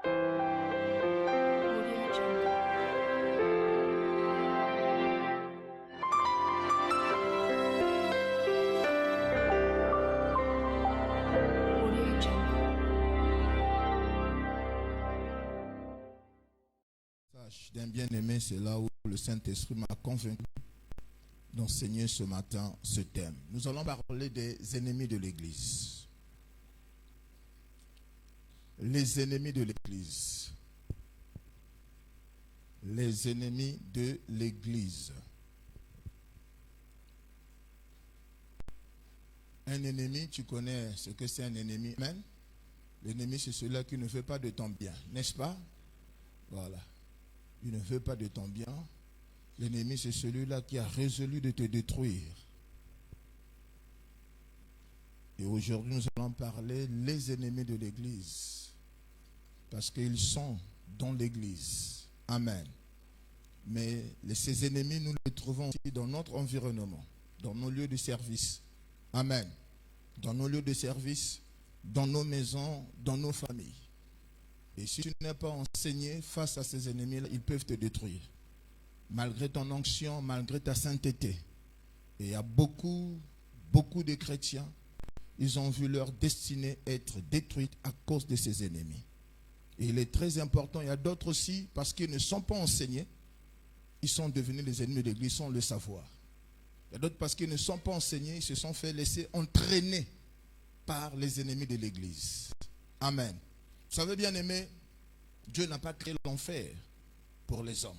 Audio Jungle. Audio Jungle. D'un bien-aimé, c'est là où le Saint-Esprit m'a convaincu d'enseigner ce matin ce thème. Nous allons parler des ennemis de l'Église. Les ennemis de l'Église. Les ennemis de l'Église. Un ennemi, tu connais ce que c'est un ennemi. Amen. L'ennemi, c'est celui qui ne veut pas de ton bien, n'est-ce pas? Voilà. Il ne veut pas de ton bien. L'ennemi, c'est celui-là qui a résolu de te détruire. Et aujourd'hui, nous allons parler des ennemis de l'Église. Parce qu'ils sont dans l'Église. Amen. Mais ces ennemis, nous les trouvons aussi dans notre environnement, dans nos lieux de service. Amen. Dans nos lieux de service, dans nos maisons, dans nos familles. Et si tu n'es pas enseigné face à ces ennemis-là, ils peuvent te détruire. Malgré ton onction, malgré ta sainteté. Et il y a beaucoup de chrétiens, ils ont vu leur destinée être détruite à cause de ces ennemis. Et il est très important, il y a d'autres aussi, parce qu'ils ne sont pas enseignés, ils sont devenus les ennemis de l'Église sans le savoir. Il y a d'autres parce qu'ils ne sont pas enseignés, ils se sont fait laisser entraîner par les ennemis de l'Église. Amen. Vous savez bien aimé, Dieu n'a pas créé l'enfer pour les hommes.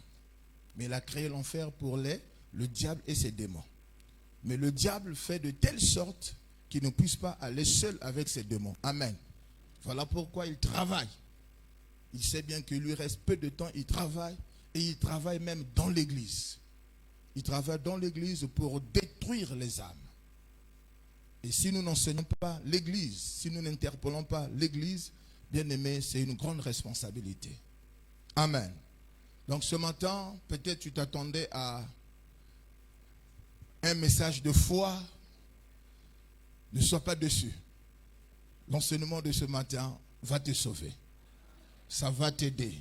Mais il a créé l'enfer pour le diable et ses démons. Mais le diable fait de telle sorte qu'il ne puisse pas aller seul avec ses démons. Amen. Voilà pourquoi il travaille. Il sait bien qu'il lui reste peu de temps, il travaille. Et il travaille même dans l'église. Il travaille dans l'église pour détruire les âmes. Et si nous n'enseignons pas l'église, si nous n'interpellons pas l'église, bien aimé, c'est une grande responsabilité. Amen. Donc ce matin, peut-être tu t'attendais à un message de foi. Ne sois pas dessus. L'enseignement de ce matin va te sauver. Ça va t'aider.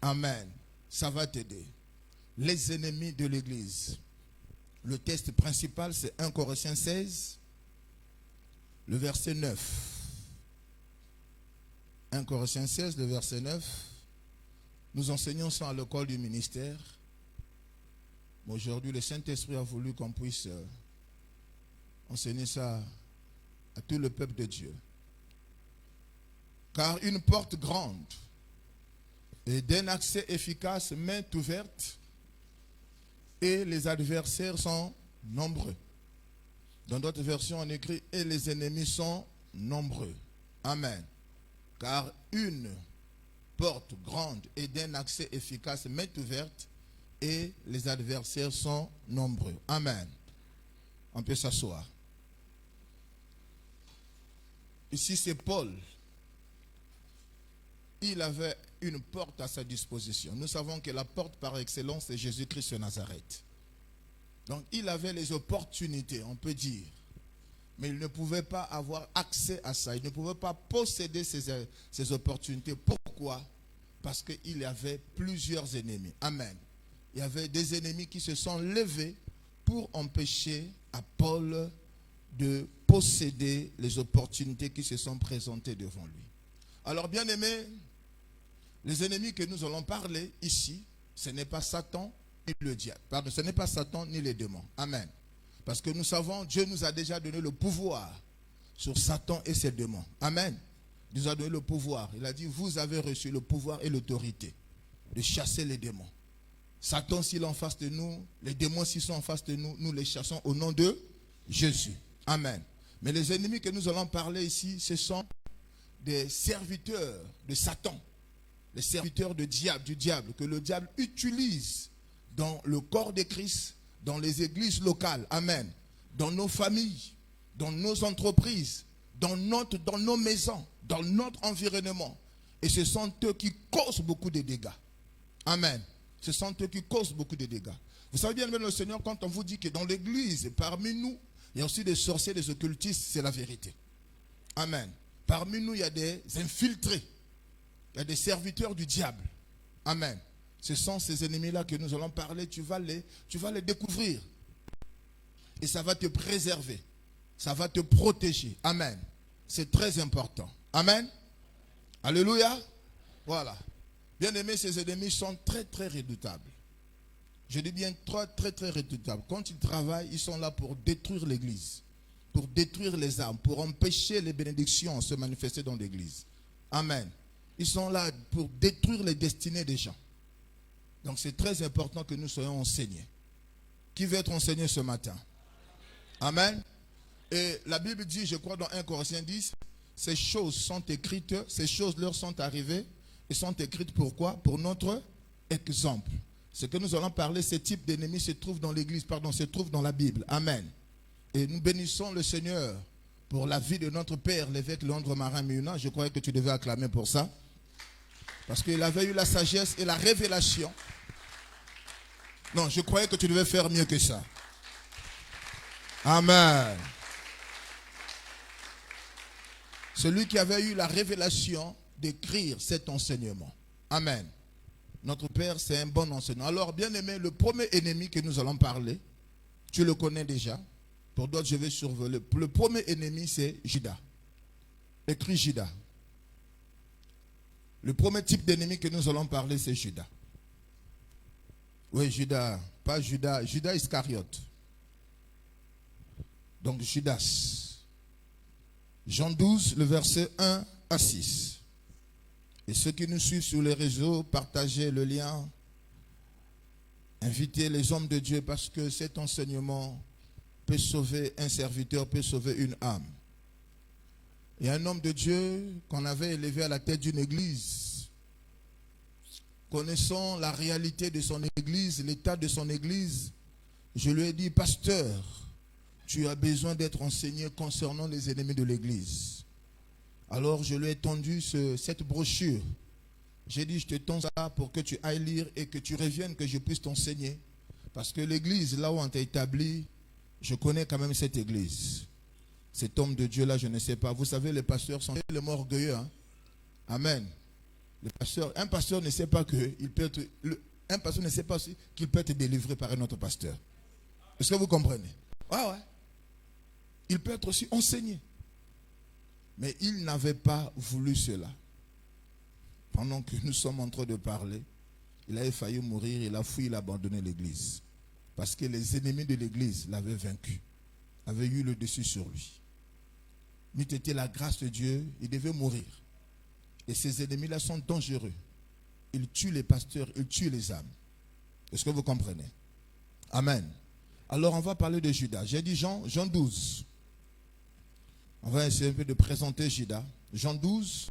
Amen. Ça va t'aider. Les ennemis de l'Église. Le texte principal, c'est 1 Corinthiens 16, le verset 9. 1 Corinthiens 16, le verset 9. Nous enseignons ça à l'école du ministère. Aujourd'hui, le Saint-Esprit a voulu qu'on puisse enseigner ça à tout le peuple de Dieu. Car une porte grande et d'un accès efficace m'est ouverte et les adversaires sont nombreux. Dans d'autres versions, on écrit et les ennemis sont nombreux. Amen. Car une porte grande et d'un accès efficace m'est ouverte et les adversaires sont nombreux. Amen. On peut s'asseoir. Ici, c'est Paul. Il avait une porte à sa disposition. Nous savons que la porte par excellence, c'est Jésus-Christ de Nazareth. Donc, il avait les opportunités, on peut dire. Mais il ne pouvait pas avoir accès à ça. Il ne pouvait pas posséder ces opportunités. Pourquoi? Parce qu'il y avait plusieurs ennemis. Amen. Il y avait des ennemis qui se sont levés pour empêcher à Paul de posséder les opportunités qui se sont présentées devant lui. Alors, bien aimé, les ennemis que nous allons parler ici, ce n'est pas Satan ni le diable. Pardon, ce n'est pas Satan ni les démons. Amen. Parce que nous savons, Dieu nous a déjà donné le pouvoir sur Satan et ses démons. Amen. Il nous a donné le pouvoir. Il a dit, vous avez reçu le pouvoir et l'autorité de chasser les démons. Satan, s'il est en face de nous, les démons, s'ils sont en face de nous, nous les chassons au nom de Jésus. Amen. Mais les ennemis que nous allons parler ici, ce sont des serviteurs de Satan, les serviteurs du diable, que le diable utilise dans le corps de Christ, dans les églises locales, amen, dans nos familles, dans nos entreprises, dans nos maisons, dans notre environnement. Et ce sont eux qui causent beaucoup de dégâts. Amen. Ce sont eux qui causent beaucoup de dégâts. Vous savez bien, le Seigneur, quand on vous dit que dans l'église, parmi nous, il y a aussi des sorciers, des occultistes, c'est la vérité. Amen. Parmi nous, il y a des infiltrés. Il y a des serviteurs du diable. Amen. Ce sont ces ennemis-là que nous allons parler. Tu vas les découvrir. Et ça va te préserver. Ça va te protéger. Amen. C'est très important. Amen. Alléluia. Voilà. Bien aimé, ces ennemis sont très très redoutables. Je dis bien très très redoutables. Quand ils travaillent, ils sont là pour détruire l'église, pour détruire les âmes, pour empêcher les bénédictions à se manifester dans l'église. Amen. Ils sont là pour détruire les destinées des gens. Donc c'est très important que nous soyons enseignés. Qui veut être enseigné ce matin? Amen. Et la Bible dit, je crois dans 1 Corinthiens 10, ces choses sont écrites, ces choses leur sont arrivées et sont écrites pourquoi? Pour notre exemple. Ce que nous allons parler, ce type d'ennemi se trouve dans l'église, se trouve dans la Bible. Amen. Et nous bénissons le Seigneur pour la vie de notre père, l'évêque Léandre Marin Miouna. Je croyais que tu devais acclamer pour ça. Parce qu'il avait eu la sagesse et la révélation. Non, je croyais que tu devais faire mieux que ça. Amen. Celui qui avait eu la révélation d'écrire cet enseignement. Amen. Notre Père, c'est un bon enseignant. Alors, bien aimé, le premier ennemi que nous allons parler, tu le connais déjà. Pour d'autres, je vais survoler. Le premier ennemi, c'est Judas. Écris Judas. Le premier type d'ennemi que nous allons parler, c'est Judas. Oui, Judas. Pas Judas. Judas Iscariote. Donc, Judas. Jean 12, le verset 1 à 6. Et ceux qui nous suivent sur les réseaux, partagez le lien. Invitez les hommes de Dieu parce que cet enseignement peut sauver un serviteur, peut sauver une âme. Et un homme de Dieu qu'on avait élevé à la tête d'une église, connaissant la réalité de son église, l'état de son église, je lui ai dit, pasteur, tu as besoin d'être enseigné concernant les ennemis de l'église. Alors je lui ai tendu cette brochure. J'ai dit, je te tends ça pour que tu ailles lire et que tu reviennes, que je puisse t'enseigner. Parce que l'église, là où on t'a établi, je connais quand même cette église. Cet homme de Dieu là, je ne sais pas. Vous savez, les pasteurs sont tellement orgueilleux. Hein? Amen. Un pasteur ne sait pas qu'il peut être, un pasteur ne sait pas aussi qu'il peut être délivré par un autre pasteur. Est-ce que vous comprenez? Ouais. Il peut être aussi enseigné. Mais il n'avait pas voulu cela. Pendant que nous sommes en train de parler, il avait failli mourir, il a fui, il a abandonné l'église. Parce que les ennemis de l'église l'avaient vaincu, avaient eu le dessus sur lui. N'eût été la grâce de Dieu, il devait mourir. Et ces ennemis-là sont dangereux. Ils tuent les pasteurs, ils tuent les âmes. Est-ce que vous comprenez? Amen. Alors on va parler de Judas. J'ai dit Jean 12. On va essayer un peu de présenter Judas. Jean 12,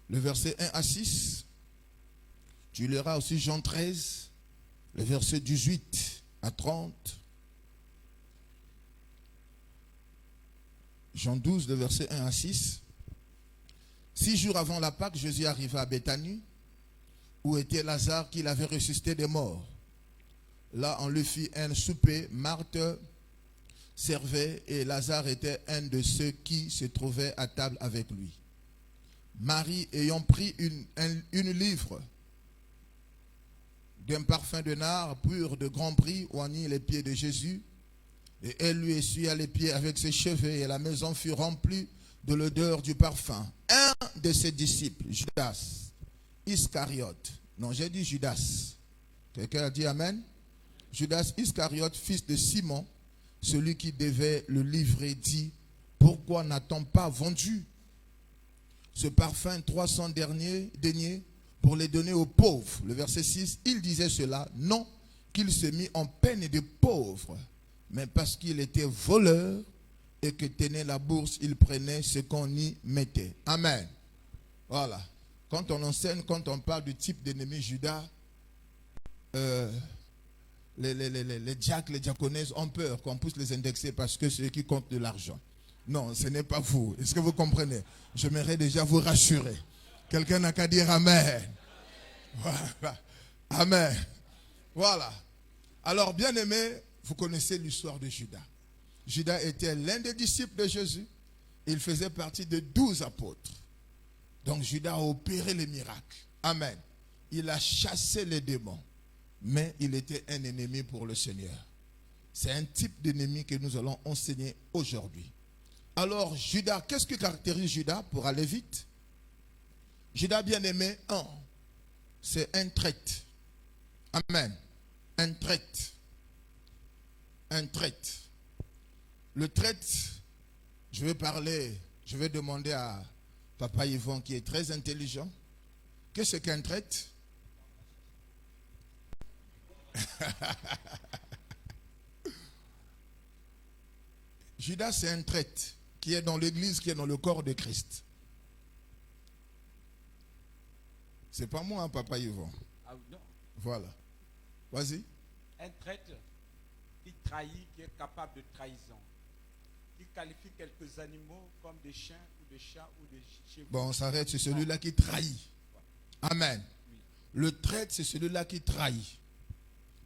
le verset 1 à 6. Tu liras aussi Jean 13, le verset 18 à 30. Jean 12, le verset 1 à 6. 6 jours avant la Pâque, Jésus arriva à Béthanie, où était Lazare qu'il avait ressuscité des morts. Là, on lui fit un souper. Marthe servait et Lazare était un de ceux qui se trouvaient à table avec lui. Marie, ayant pris une livre d'un parfum de nard pur de grand prix, oignit les pieds de Jésus, et elle lui essuya les pieds avec ses cheveux, et la maison fut remplie de l'odeur du parfum. Un de ses disciples, Judas Iscariote, non, j'ai dit Judas. Quelqu'un a dit Amen? Judas Iscariote, fils de Simon, celui qui devait le livrer, dit, pourquoi n'a-t-on pas vendu ce parfum 300 deniers pour les donner aux pauvres? Le verset 6, il disait cela, non qu'il se mit en peine de pauvre, mais parce qu'il était voleur et que tenait la bourse, il prenait ce qu'on y mettait. Amen. Voilà. Quand on enseigne, quand on parle du type d'ennemi Judas, les diacres, les diaconesses ont peur qu'on puisse les indexer parce que c'est eux qui comptent de l'argent. Non, ce n'est pas vous. Est-ce que vous comprenez? J'aimerais déjà vous rassurer. Quelqu'un n'a qu'à dire Amen. Voilà. Amen. Voilà. Alors, bien aimé, vous connaissez l'histoire de Judas. Judas était l'un des disciples de Jésus. Il faisait partie de 12 apôtres. Donc Judas a opéré les miracles. Amen. Il a chassé les démons. Mais il était un ennemi pour le Seigneur. C'est un type d'ennemi que nous allons enseigner aujourd'hui. Alors Judas, qu'est-ce qui caractérise Judas pour aller vite? Judas bien-aimé, c'est un traître. Amen. Un traître. Un traître. Le traître, je vais demander à Papa Yvon qui est très intelligent. Qu'est-ce qu'un traître? Judas, c'est un traître qui est dans l'église, qui est dans le corps de Christ. C'est pas moi, hein, Papa Yvon. Ah non. Voilà. Vas-y. Un traître qui trahit, qui est capable de trahison, qui qualifie quelques animaux comme des chiens ou des chats ou des chevaux. Bon, on s'arrête, c'est celui-là qui trahit. Amen. Oui. Le traître, c'est celui-là qui trahit.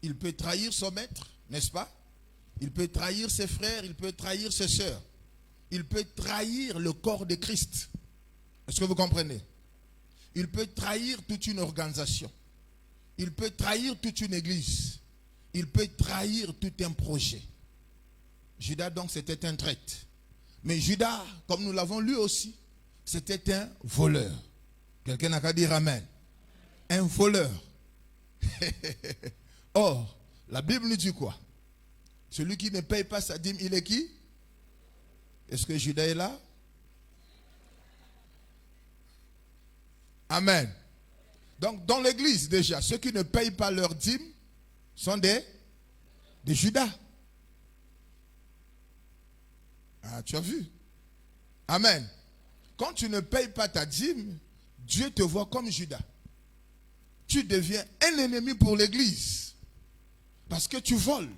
Il peut trahir son maître, n'est-ce pas? Il peut trahir ses frères, il peut trahir ses sœurs. Il peut trahir le corps de Christ. Est-ce que vous comprenez? Il peut trahir toute une organisation. Il peut trahir toute une église. Il peut trahir tout un projet. Judas, donc, c'était un traître. Mais Judas, comme nous l'avons lu aussi, c'était un voleur. Quelqu'un n'a qu'à dire amen. Un voleur. Or, la Bible nous dit quoi? Celui qui ne paye pas sa dîme, il est qui? Est-ce que Judas est là? Amen. Donc, dans l'église, déjà, ceux qui ne payent pas leur dîme sont des Judas. Ah, tu as vu? Amen. Quand tu ne payes pas ta dîme, Dieu te voit comme Judas. Tu deviens un ennemi pour l'église. Parce que tu voles.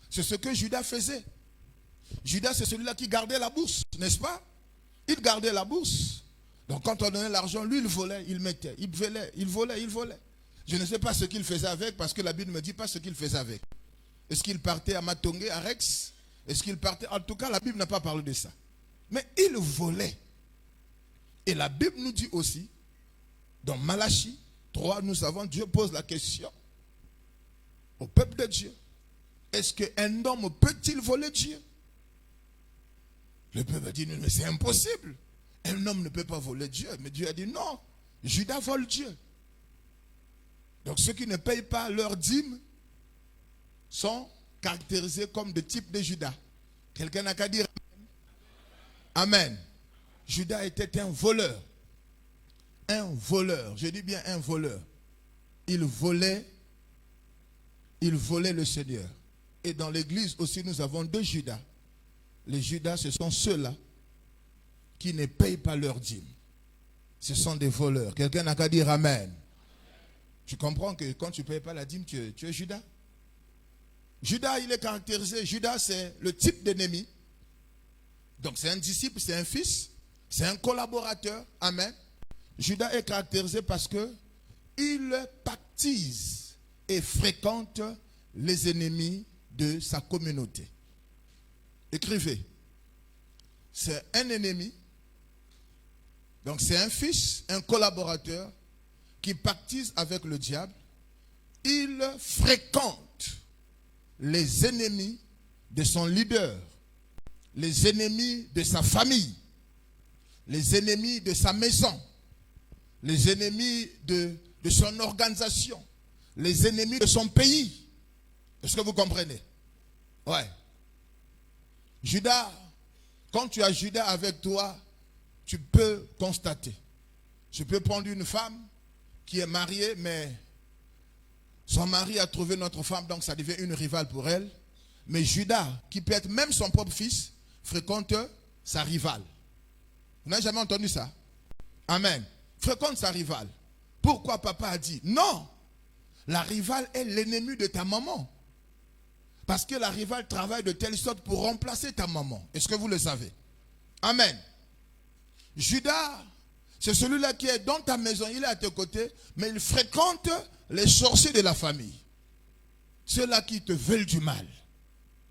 C'est ce que Judas faisait. Judas, c'est celui-là qui gardait la bourse, n'est-ce pas? Il gardait la bourse. Donc quand on donnait l'argent, lui, il volait, il mettait. Il volait. Je ne sais pas ce qu'il faisait avec, parce que la Bible ne me dit pas ce qu'il faisait avec. Est-ce qu'il partait à Matongé, à Rex? Est-ce qu'il partait? En tout cas, la Bible n'a pas parlé de ça. Mais il volait. Et la Bible nous dit aussi, dans Malachie 3, nous savons, Dieu pose la question au peuple de Dieu. Est-ce qu'un homme peut-il voler Dieu? Le peuple a dit, mais c'est impossible. Un homme ne peut pas voler Dieu. Mais Dieu a dit, non, Judas vole Dieu. Donc ceux qui ne payent pas leur dîme sont caractérisés comme des types de Judas. Quelqu'un n'a qu'à dire amen. Judas était un voleur. Un voleur. Je dis bien un voleur. Il volait le Seigneur. Et dans l'église aussi, nous avons deux Judas. Les Judas, ce sont ceux-là qui ne payent pas leur dîme. Ce sont des voleurs. Quelqu'un n'a qu'à dire amen. Tu comprends que quand tu ne payes pas la dîme, tu es Judas? Judas, il est caractérisé. Judas, c'est le type d'ennemi. Donc, c'est un disciple, c'est un fils, c'est un collaborateur. Amen. Judas est caractérisé parce que il pactise et fréquente les ennemis de sa communauté. Écrivez. C'est un ennemi. Donc c'est un fils, un collaborateur qui pactise avec le diable. Il fréquente les ennemis de son leader, les ennemis de sa famille, les ennemis de sa maison, les ennemis de son organisation, les ennemis de son pays. Est-ce que vous comprenez? Ouais. Judas, quand tu as Judas avec toi, tu peux constater. Tu peux prendre une femme qui est mariée, mais son mari a trouvé notre femme, donc ça devient une rivale pour elle. Mais Judas, qui peut être même son propre fils, fréquente sa rivale. Vous n'avez jamais entendu ça? Amen. Fréquente sa rivale. Pourquoi papa a dit non? La rivale est l'ennemi de ta maman. Parce que la rivale travaille de telle sorte pour remplacer ta maman. Est-ce que vous le savez? Amen. Judas, c'est celui-là qui est dans ta maison, il est à tes côtés, mais il fréquente les sorciers de la famille. Ceux-là qui te veulent du mal.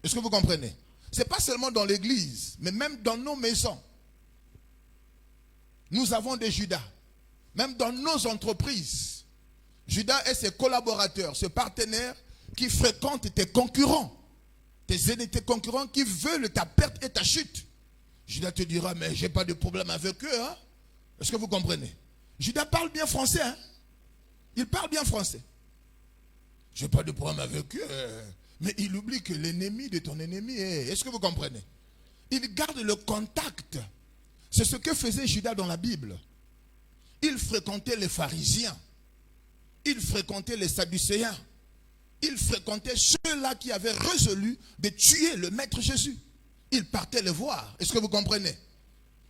Est-ce que vous comprenez? Ce n'est pas seulement dans l'église, mais même dans nos maisons. Nous avons des Judas. Même dans nos entreprises, Judas et ses collaborateurs, ses partenaires qui fréquentent tes concurrents, tes concurrents qui veulent ta perte et ta chute. Judas te dira, mais je n'ai pas de problème avec eux. Hein? Est-ce que vous comprenez? Judas parle bien français. Hein? Il parle bien français. Je n'ai pas de problème avec eux. Mais il oublie que l'ennemi de ton ennemi est... Est-ce que vous comprenez? Il garde le contact. C'est ce que faisait Judas dans la Bible. Il fréquentait les pharisiens. Il fréquentait les sadducéens. Il fréquentait ceux-là qui avaient résolu de tuer le maître Jésus. Il partait les voir. Est-ce que vous comprenez?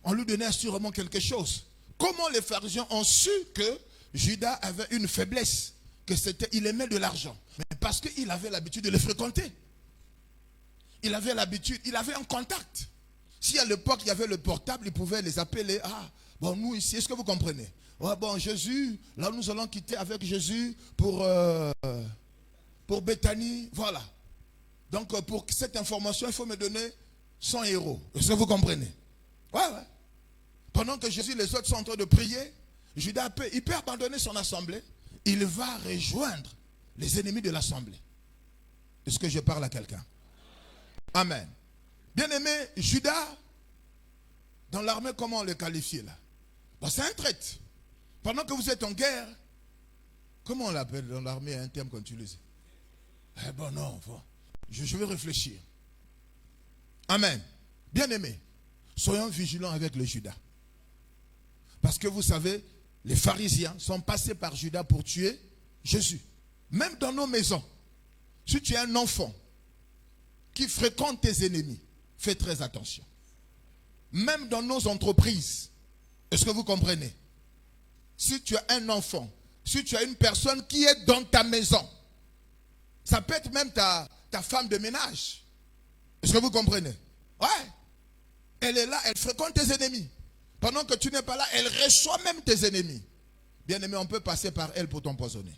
On lui donnait assurément quelque chose. Comment les pharisiens ont su que Judas avait une faiblesse? Que c'était, il aimait de l'argent. Mais parce qu'il avait l'habitude de les fréquenter. Il avait l'habitude, il avait un contact. Si à l'époque il y avait le portable, il pouvait les appeler. Ah, bon, nous ici, est-ce que vous comprenez? Ouais, bon, Jésus, là nous allons quitter avec Jésus pour Béthanie. Voilà. Donc pour cette information, il faut me donner 100 €. Est-ce que vous comprenez? Ouais. Pendant que Jésus et les autres sont en train de prier, Judas il peut abandonner son assemblée. Il va rejoindre les ennemis de l'assemblée. Est-ce que je parle à quelqu'un? Amen. Bien-aimé, Judas, dans l'armée, comment on le qualifie là? Bon, c'est un traître. Pendant que vous êtes en guerre, comment on l'appelle dans l'armée, un terme qu'on utilise? Eh bon, non, bon, je vais réfléchir. Amen. Bien-aimé, soyons vigilants avec le Judas. Parce que vous savez, les pharisiens sont passés par Judas pour tuer Jésus. Même dans nos maisons, si tu es un enfant qui fréquente tes ennemis, fais très attention. Même dans nos entreprises, est-ce que vous comprenez? Si tu as un enfant, si tu as une personne qui est dans ta maison, ça peut être même ta femme de ménage. Est-ce que vous comprenez? Ouais. Elle est là, elle fréquente tes ennemis. Pendant que tu n'es pas là, elle reçoit même tes ennemis. Bien-aimé, on peut passer par elle pour t'empoisonner.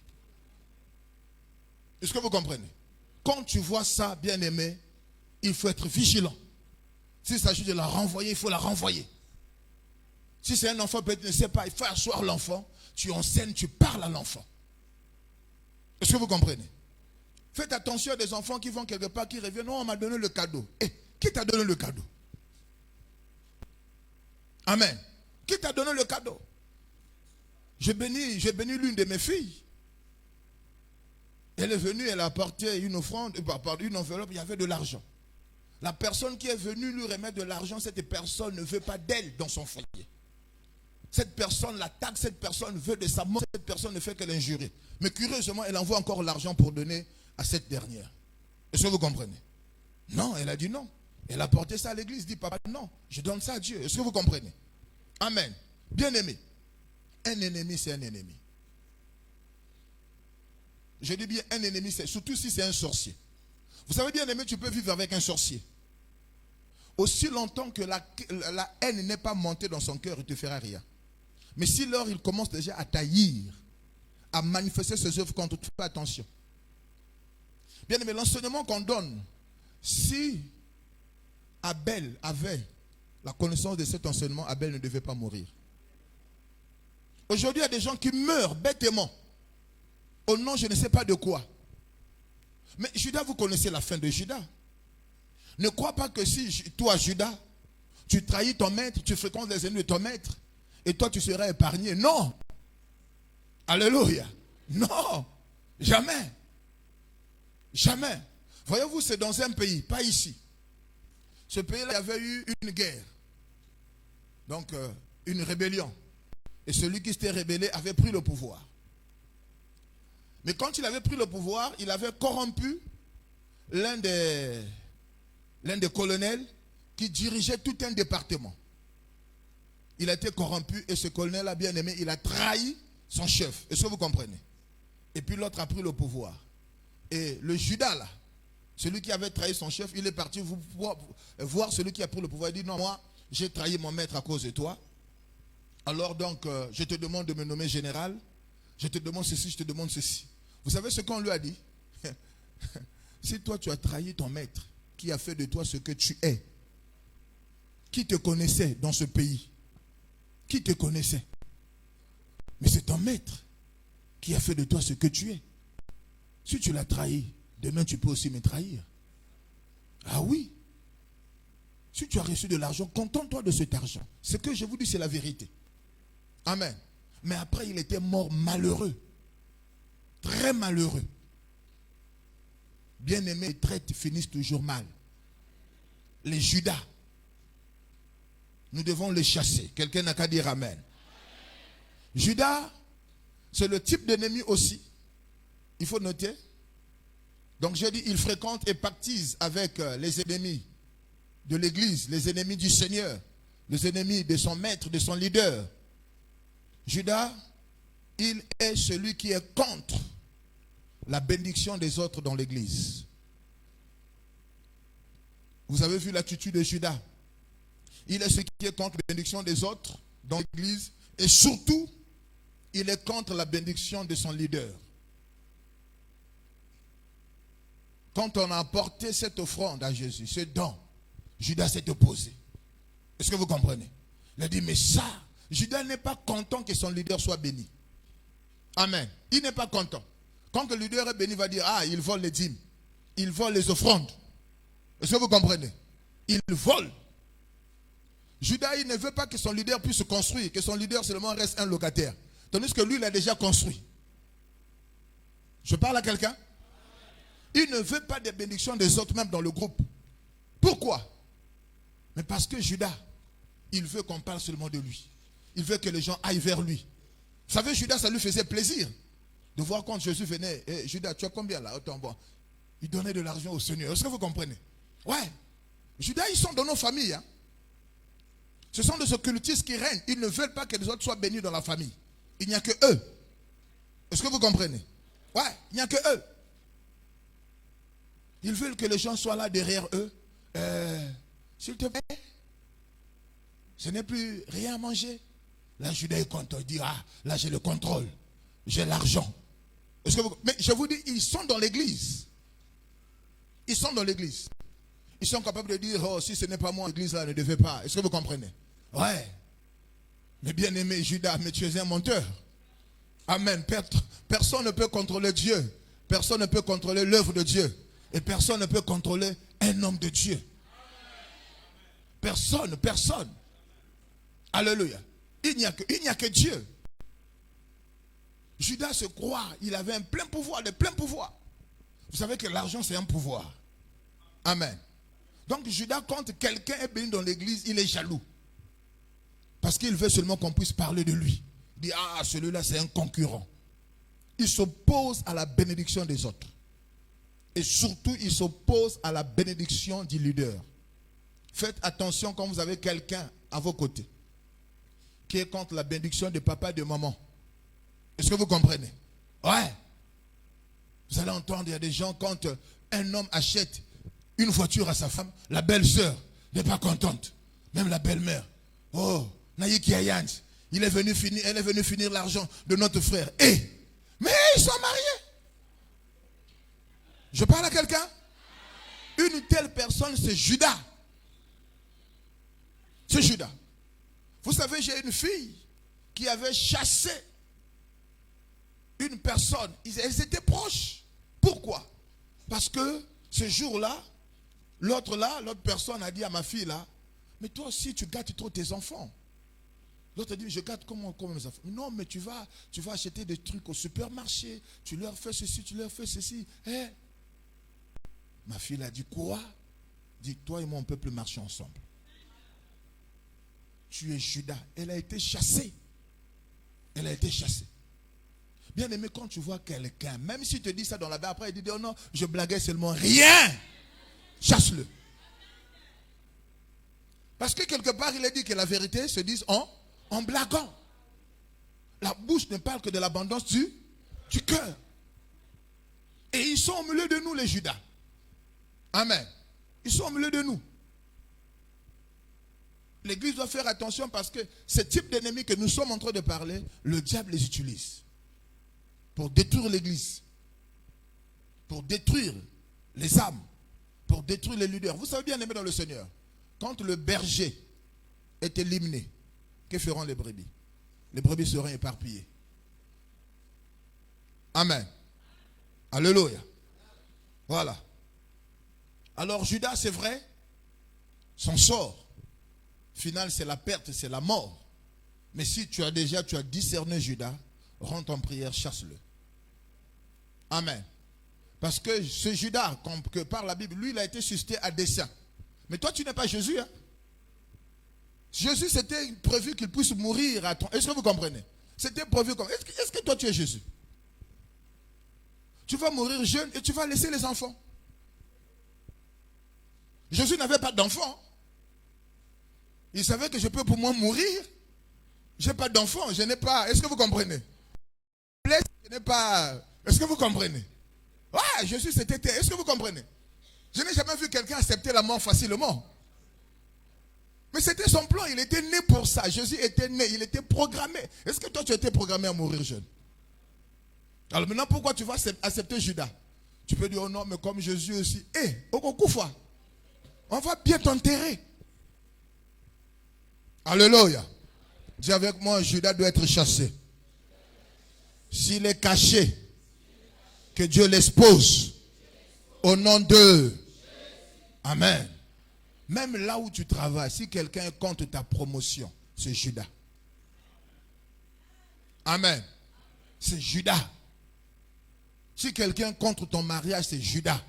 Est-ce que vous comprenez? Quand tu vois ça, bien-aimé, il faut être vigilant. S'il s'agit de la renvoyer, il faut la renvoyer. Si c'est un enfant, peut-être ne sait pas, il faut asseoir l'enfant. Tu enseignes, tu parles à l'enfant. Est-ce que vous comprenez? Faites attention à des enfants qui vont quelque part, qui reviennent. Non, on m'a donné le cadeau. Qui t'a donné le cadeau? Amen. Qui t'a donné le cadeau? J'ai béni l'une de mes filles. Elle est venue, elle a apporté une offrande, une enveloppe, il y avait de l'argent. La personne qui est venue lui remettre de l'argent, cette personne ne veut pas d'elle dans son foyer. Cette personne l'attaque, cette personne veut de sa mort, cette personne ne fait que l'injurer. Mais curieusement, elle envoie encore l'argent pour donner à cette dernière. Est-ce que vous comprenez? Non, elle a dit non. Elle a porté ça à l'église, dit papa, non, je donne ça à Dieu. Est-ce que vous comprenez? Amen. Bien-aimé, un ennemi, c'est un ennemi. Je dis bien un ennemi, surtout si c'est un sorcier. Vous savez, bien-aimé, tu peux vivre avec un sorcier. Aussi longtemps que la haine n'est pas montée dans son cœur, il ne te fera rien. Mais si lors il commence déjà à taillir, à manifester ses œuvres contre toi, fais attention. Bien-aimé, l'enseignement qu'on donne, si Abel avait la connaissance de cet enseignement, Abel ne devait pas mourir. Aujourd'hui, il y a des gens qui meurent bêtement au nom je ne sais pas de quoi. Mais Judas, vous connaissez la fin de Judas. Ne crois pas que si toi, Judas, tu trahis ton maître, tu fréquentes les ennemis de ton maître, et toi tu seras épargné. Non. Alléluia. Non. Jamais. Jamais. Voyez-vous, c'est dans un pays, pas ici. Ce pays-là, il y avait eu une guerre. Donc, une rébellion. Et celui qui s'était rébellé avait pris le pouvoir. Mais quand il avait pris le pouvoir, il avait corrompu l'un des colonels qui dirigeait tout un département. Il a été corrompu et ce colonel-là, bien aimé, il a trahi son chef. Est-ce que vous comprenez? Et puis l'autre a pris le pouvoir. Et le Judas là, celui qui avait trahi son chef, il est parti voir celui qui a pris le pouvoir. Il dit non, moi j'ai trahi mon maître à cause de toi. Alors donc je te demande de me nommer général. Je te demande ceci, je te demande ceci. Vous savez ce qu'on lui a dit? Si toi tu as trahi ton maître, qui a fait de toi ce que tu es, qui te connaissait dans ce pays, qui te connaissait. Mais c'est ton maître qui a fait de toi ce que tu es. Si tu l'as trahi, demain tu peux aussi me trahir. Ah oui. Si tu as reçu de l'argent, contente-toi de cet argent. Ce que je vous dis, c'est la vérité. Amen. Mais après, il était mort malheureux. Très malheureux. Bien-aimés, les traites finissent toujours mal. Les Judas, nous devons les chasser. Quelqu'un n'a qu'à dire Amen. Judas, c'est le type d'ennemi aussi. Il faut noter. Donc j'ai dit, il fréquente et pactise avec les ennemis de l'église, les ennemis du Seigneur, les ennemis de son maître, de son leader. Judas, il est celui qui est contre la bénédiction des autres dans l'église. Vous avez vu l'attitude de Judas. Il est celui qui est contre la bénédiction des autres dans l'église et surtout, il est contre la bénédiction de son leader. Quand on a apporté cette offrande à Jésus, ce don, Judas s'est opposé. Est-ce que vous comprenez? Il a dit, mais ça, Judas n'est pas content que son leader soit béni. Amen. Il n'est pas content. Quand le leader est béni, il va dire, ah, il vole les dîmes. Il vole les offrandes. Est-ce que vous comprenez? Il vole. Judas, il ne veut pas que son leader puisse se construire, que son leader seulement reste un locataire. Tandis que lui, il a déjà construit. Je parle à quelqu'un? Il ne veut pas des bénédictions des autres, même dans le groupe. Pourquoi? Mais parce que Judas, il veut qu'on parle seulement de lui. Il veut que les gens aillent vers lui. Vous savez, Judas, ça lui faisait plaisir de voir quand Jésus venait. Hey, Judas, tu as combien là? Autant bon. Il donnait de l'argent au Seigneur. Est-ce que vous comprenez? Ouais. Judas, ils sont dans nos familles. Hein. Ce sont des occultistes qui règnent. Ils ne veulent pas que les autres soient bénis dans la famille. Il n'y a que eux. Est-ce que vous comprenez? Ouais, il n'y a que eux. Ils veulent que les gens soient là derrière eux. S'il te plaît, ce n'est plus rien à manger. Là, Judas est content. Il dit, ah, là j'ai le contrôle. J'ai l'argent. Est-ce que vous... Mais je vous dis, ils sont dans l'église. Ils sont dans l'église. Ils sont capables de dire, oh, si ce n'est pas moi, l'église là ne devait pas. Est-ce que vous comprenez? Ouais. Mais bien aimé Judas, mais tu es un menteur. Amen. Personne ne peut contrôler Dieu. Personne ne peut contrôler l'œuvre de Dieu. Et personne ne peut contrôler un homme de Dieu. Personne. Alléluia. Il n'y a que Dieu. Judas se croit, il avait un plein pouvoir, de plein pouvoir. Vous savez que l'argent c'est un pouvoir. Amen. Donc Judas, quand quelqu'un est béni dans l'église, il est jaloux. Parce qu'il veut seulement qu'on puisse parler de lui. Il dit, ah, celui-là c'est un concurrent. Il s'oppose à la bénédiction des autres. Et surtout, il s'oppose à la bénédiction du leader. Faites attention quand vous avez quelqu'un à vos côtés qui est contre la bénédiction de papa et de maman. Est-ce que vous comprenez? Ouais. Vous allez entendre, il y a des gens, quand un homme achète une voiture à sa femme, la belle-sœur n'est pas contente. Même la belle-mère. Oh, Naïki Ayans, elle est venue finir l'argent de notre frère. Mais ils sont mariés. Je parle à quelqu'un? Une telle personne, c'est Judas. C'est Judas. Vous savez, j'ai une fille qui avait chassé une personne. Elles étaient proches. Pourquoi? Parce que ce jour-là, l'autre personne a dit à ma fille là, mais toi aussi tu gâtes trop tes enfants. L'autre a dit, je gâte comment mes enfants? Non, mais tu vas acheter des trucs au supermarché, tu leur fais ceci, tu leur fais ceci. Ma fille a dit, quoi? Dit, toi et moi on ne peut plus marcher ensemble. Tu es Judas. Elle a été chassée. Elle a été chassée. Bien aimé, quand tu vois quelqu'un, même si tu te dis ça dans la Bible, après il dit, oh non, je blaguais seulement. Rien. Chasse-le. Parce que quelque part, il a dit que la vérité se dise en blaguant. La bouche ne parle que de l'abondance du cœur. Et ils sont au milieu de nous, les Judas. Amen. Ils sont au milieu de nous. L'église doit faire attention parce que ce type d'ennemis que nous sommes en train de parler, le diable les utilise pour détruire l'église, pour détruire les âmes, pour détruire les leaders. Vous savez bien aimé dans le Seigneur, quand le berger est éliminé, que feront les brebis? Les brebis seront éparpillées. Amen. Alléluia. Voilà. Alors Judas, c'est vrai, son sort final, c'est la perte, c'est la mort. Mais si tu as discerné Judas, rentre en prière, chasse-le. Amen. Parce que ce Judas, que par la Bible, lui, il a été suscité à dessein. Mais toi, tu n'es pas Jésus. Hein? Jésus, c'était prévu qu'il puisse mourir à ton... Est-ce que vous comprenez? C'était prévu comme... Est-ce que toi, tu es Jésus? Tu vas mourir jeune et tu vas laisser les enfants. Jésus n'avait pas d'enfants. Il savait que je peux pour moi mourir. Je n'ai pas d'enfants. Je n'ai pas... Est-ce que vous comprenez? Je n'ai pas... Est-ce que vous comprenez? Ouais, Jésus c'était... Est-ce que vous comprenez? Je n'ai jamais vu quelqu'un accepter la mort facilement. Mais c'était son plan. Il était né pour ça. Jésus était né. Il était programmé. Est-ce que toi tu as été programmé à mourir jeune? Alors maintenant, pourquoi tu vas accepter Judas? Tu peux dire, oh non, mais comme Jésus aussi. On va bien t'enterrer. Alléluia. Dis avec moi, Judas doit être chassé. S'il est caché, que Dieu l'expose. Au nom de... Amen. Même là où tu travailles, si quelqu'un compte ta promotion, c'est Judas. Amen. C'est Judas. Si quelqu'un contre ton mariage, c'est Judas.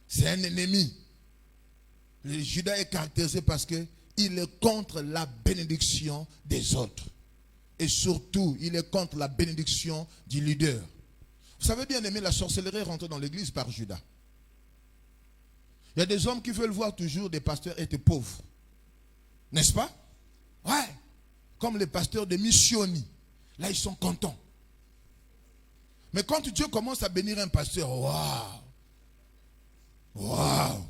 C'est un ennemi. Le Judas est caractérisé parce qu'il est contre la bénédiction des autres. Et surtout, il est contre la bénédiction du leader. Vous savez bien aimer, la sorcellerie est rentrée dans l'église par Judas. Il y a des hommes qui veulent voir toujours des pasteurs être pauvres. N'est-ce pas? Ouais. Comme les pasteurs de Missioni. Là, ils sont contents. Mais quand Dieu commence à bénir un pasteur, waouh! Waouh!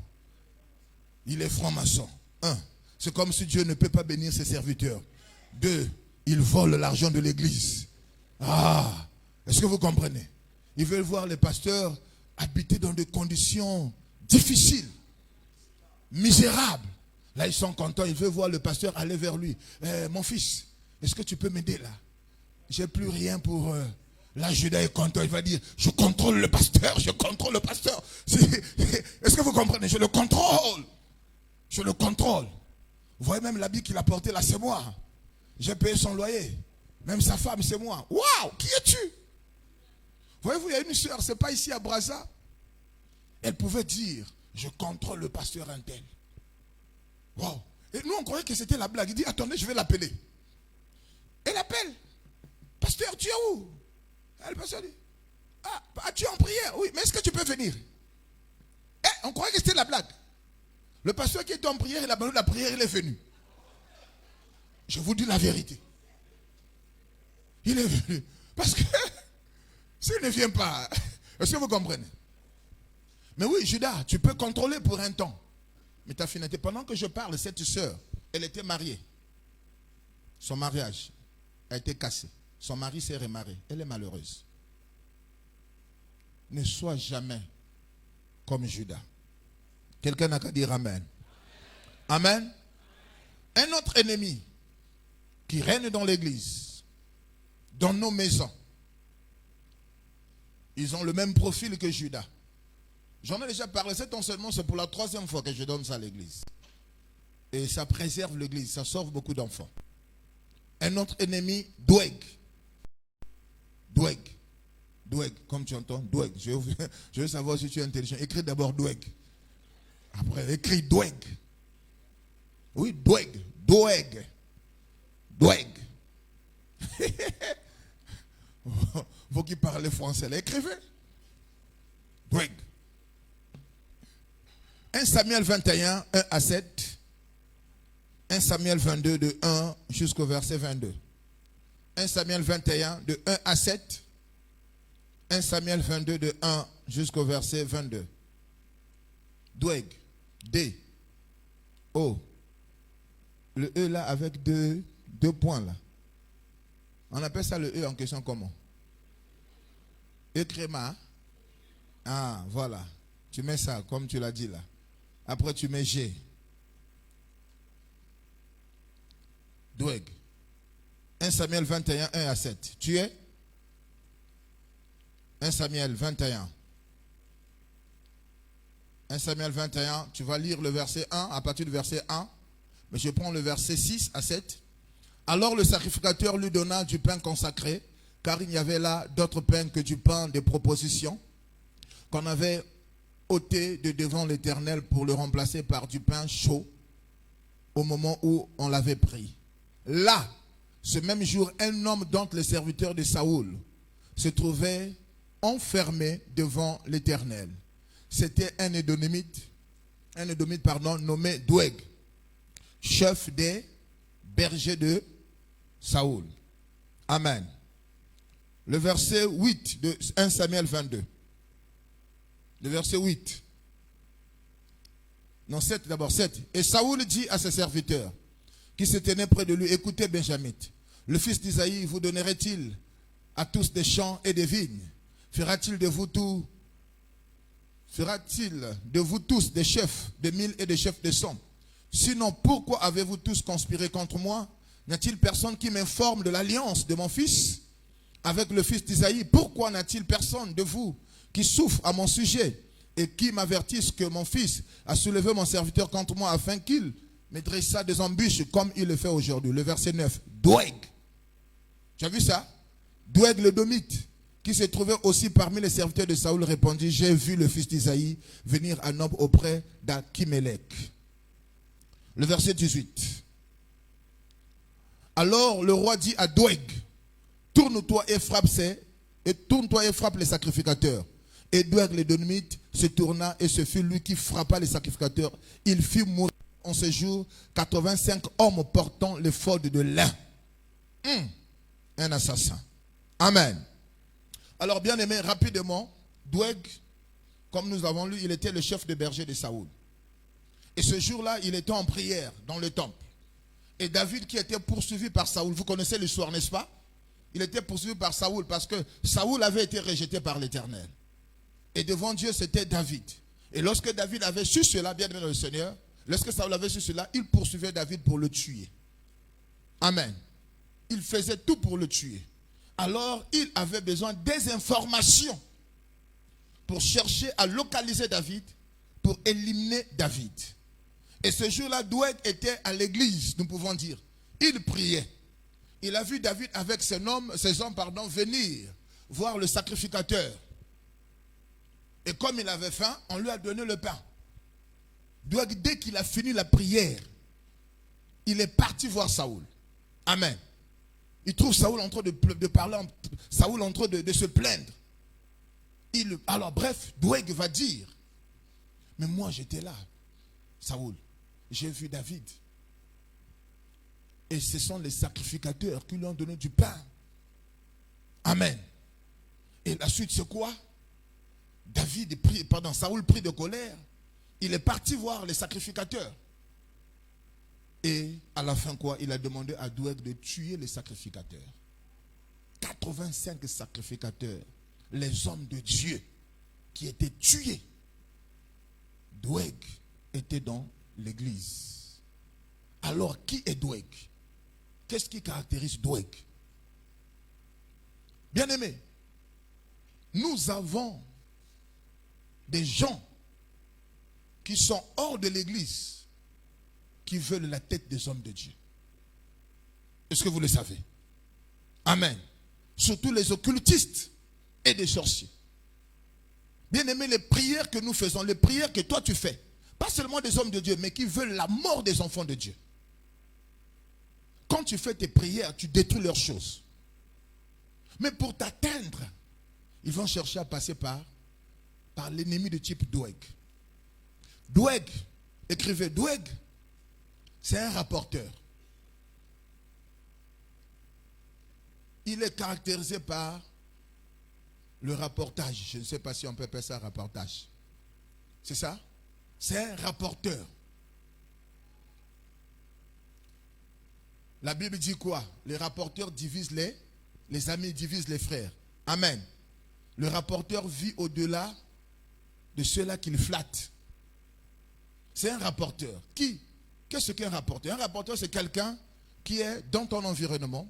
Il est franc-maçon. 1. C'est comme si Dieu ne peut pas bénir ses serviteurs. 2. Il vole l'argent de l'église. Ah! Est-ce que vous comprenez? Ils veulent voir les pasteurs habiter dans des conditions difficiles, misérables. Là, ils sont contents. Ils veulent voir le pasteur aller vers lui. Mon fils, est-ce que tu peux m'aider là? J'ai plus rien pour... Là, Judas est content. Il va dire, je contrôle le pasteur. Je contrôle le pasteur. Est-ce que vous comprenez? Je le contrôle. Je le contrôle. Vous voyez même l'habit qu'il a porté là, c'est moi. J'ai payé son loyer. Même sa femme, c'est moi. Waouh, qui es-tu? Voyez-vous, il y a une soeur, c'est pas ici à Brazza. Elle pouvait dire, je contrôle le pasteur intel. Wow. Et nous, on croyait que c'était la blague. Il dit, attendez, je vais l'appeler. Elle appelle. Pasteur, tu es où? Le pasteur dit, tu es en prière? Oui, mais est-ce que tu peux venir? On croyait que c'était la blague. Le pasteur qui était en prière, il a abandonné la prière, il est venu. Je vous dis la vérité. Il est venu. Parce que s'il ne vient pas, est-ce que vous comprenez? Mais oui, Judas, tu peux contrôler pour un temps. Mais ta finalité, pendant que je parle, cette sœur, elle était mariée. Son mariage a été cassé. Son mari s'est remarié. Elle est malheureuse. Ne sois jamais comme Judas. Quelqu'un n'a qu'à dire Amen. Amen. Un autre ennemi qui règne dans l'église, dans nos maisons, ils ont le même profil que Judas. J'en ai déjà parlé, cet enseignement, c'est pour la 3e fois que je donne ça à l'église. Et ça préserve l'église, ça sauve beaucoup d'enfants. Un autre ennemi, Doeg. Doeg. Doeg, comme tu entends, Doeg. Je veux savoir si tu es intelligent. Écris d'abord Doeg. Après, écris Doeg. Oui, Doeg. Doeg. Doeg. Vous qui parlez français, là, écrivez. Doeg. 1 Samuel 21, 1 à 7. 1 Samuel 22, de 1 jusqu'au verset 22. 1 Samuel 21, de 1 à 7. 1 Samuel 22, de 1 jusqu'au verset 22. Doeg. D. O. Le E là avec deux points là. On appelle ça le E en question comment? Écréma. Ah, voilà. Tu mets ça comme tu l'as dit là. Après tu mets G. Doeg. 1 Samuel 21, 1 à 7. Tu es 1 Samuel 21. 1 Samuel 21, tu vas lire le verset 1, à partir du verset 1. Mais je prends le verset 6 à 7. Alors le sacrificateur lui donna du pain consacré, car il n'y avait là d'autre pain que du pain de proposition, qu'on avait ôté de devant l'Éternel pour le remplacer par du pain chaud, au moment où on l'avait pris. Là, ce même jour, un homme d'entre les serviteurs de Saoul se trouvait enfermé devant l'Éternel. C'était un Édomite, nommé Doeg, chef des bergers de Saoul. Amen. Le verset 8 de 1 Samuel 22. Le verset 8. Non, 7 d'abord, 7. Et Saoul dit à ses serviteurs qui se tenaient près de lui, écoutez Benjamin, le fils d'Isaïe vous donnerait-il à tous des champs et des vignes? Fera-t-il de vous tous des chefs de mille et des chefs de cent? Sinon, pourquoi avez-vous tous conspiré contre moi? N'y a-t-il personne qui m'informe de l'alliance de mon fils avec le fils d'Isaïe? Pourquoi n'a-t-il personne de vous qui souffre à mon sujet et qui m'avertisse que mon fils a soulevé mon serviteur contre moi afin qu'il me dressa des embûches comme il le fait aujourd'hui? Le verset 9. Doeg. Tu as vu ça? Doeg le Domite, qui se trouvait aussi parmi les serviteurs de Saoul, répondit, j'ai vu le fils d'Isaïe venir à Nob auprès d'Akhimelech. Le verset 18. Alors le roi dit à Doeg, tourne-toi et frappe les sacrificateurs. Et Doeg l'Édomite se tourna et ce fut lui qui frappa les sacrificateurs. Il fit mourir en ce jour 85 hommes portant l'éphod de lin. Un assassin. Amen. Alors bien aimé, rapidement, Doeg, comme nous avons lu, il était le chef de berger de Saoul. Et ce jour-là, il était en prière dans le temple. Et David qui était poursuivi par Saoul, vous connaissez l'histoire, n'est-ce pas? Il était poursuivi par Saoul parce que Saoul avait été rejeté par l'Éternel. Et devant Dieu, c'était David. Et lorsque David avait su cela, bien aimé dans le Seigneur, lorsque Saoul avait su cela, il poursuivait David pour le tuer. Amen. Il faisait tout pour le tuer. Alors, il avait besoin des informations pour chercher à localiser David, pour éliminer David. Et ce jour-là, Doeg était à l'église, nous pouvons dire. Il priait. Il a vu David avec ses hommes venir voir le sacrificateur. Et comme il avait faim, on lui a donné le pain. Doeg, dès qu'il a fini la prière, il est parti voir Saoul. Amen. Il trouve Saoul en train de parler, Saoul en train de se plaindre. Alors bref, Doeg va dire, mais moi j'étais là, Saoul, j'ai vu David. Et ce sont les sacrificateurs qui lui ont donné du pain. Amen. Et la suite c'est quoi? Saoul prit de colère. Il est parti voir les sacrificateurs. Et à la fin quoi? Il a demandé à Doeg de tuer les sacrificateurs. 85 sacrificateurs, les hommes de Dieu qui étaient tués. Doeg était dans l'église. Alors qui est Doeg? Qu'est-ce qui caractérise Doeg? Bien-aimés, nous avons des gens qui sont hors de l'église qui veulent la tête des hommes de Dieu. Est-ce que vous le savez? Amen. Surtout les occultistes et des sorciers. Bien aimé, les prières que nous faisons, les prières que toi tu fais, pas seulement des hommes de Dieu, mais qui veulent la mort des enfants de Dieu. Quand tu fais tes prières, tu détruis leurs choses. Mais pour t'atteindre, ils vont chercher à passer par l'ennemi de type Doeg. Doeg, écrivez Doeg, c'est un rapporteur. Il est caractérisé par le rapportage. Je ne sais pas si on peut appeler ça rapportage. C'est ça? C'est un rapporteur. La Bible dit quoi? Les rapporteurs divisent les amis divisent les frères. Amen. Le rapporteur vit au-delà de ceux-là qu'il flatte. C'est un rapporteur. Qu'est-ce qu'un rapporteur? Un rapporteur, c'est quelqu'un qui est dans ton environnement,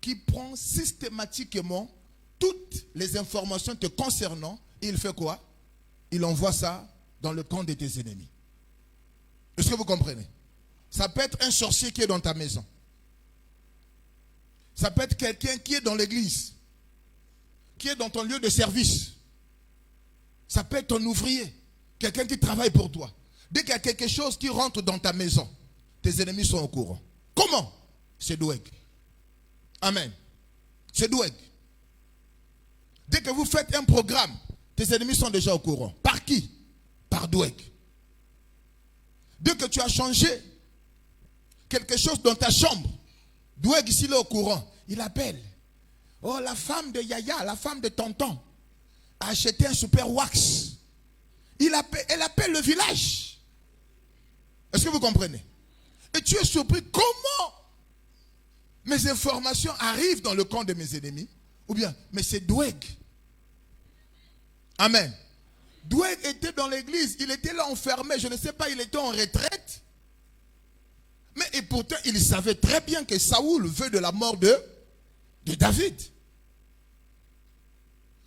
qui prend systématiquement toutes les informations te concernant. Et il fait quoi? Il envoie ça dans le camp de tes ennemis. Est-ce que vous comprenez? Ça peut être un sorcier qui est dans ta maison. Ça peut être quelqu'un qui est dans l'église, qui est dans ton lieu de service. Ça peut être ton ouvrier, quelqu'un qui travaille pour toi. Dès qu'il y a quelque chose qui rentre dans ta maison, tes ennemis sont au courant. Comment? C'est Doeg. Amen. C'est Doeg. Dès que vous faites un programme, tes ennemis sont déjà au courant. Par qui? Par Doeg. Dès que tu as changé quelque chose dans ta chambre, Doeg ici est au courant. Il appelle. Oh, la femme de Yaya, la femme de tonton, a acheté un super wax. Elle appelle le village. Est-ce que vous comprenez? Et tu es surpris comment mes informations arrivent dans le camp de mes ennemis. Ou bien, mais c'est Doeg. Amen. Doeg était dans l'église. Il était là enfermé. Je ne sais pas, il était en retraite. Mais et pourtant, il savait très bien que Saoul veut de la mort de David.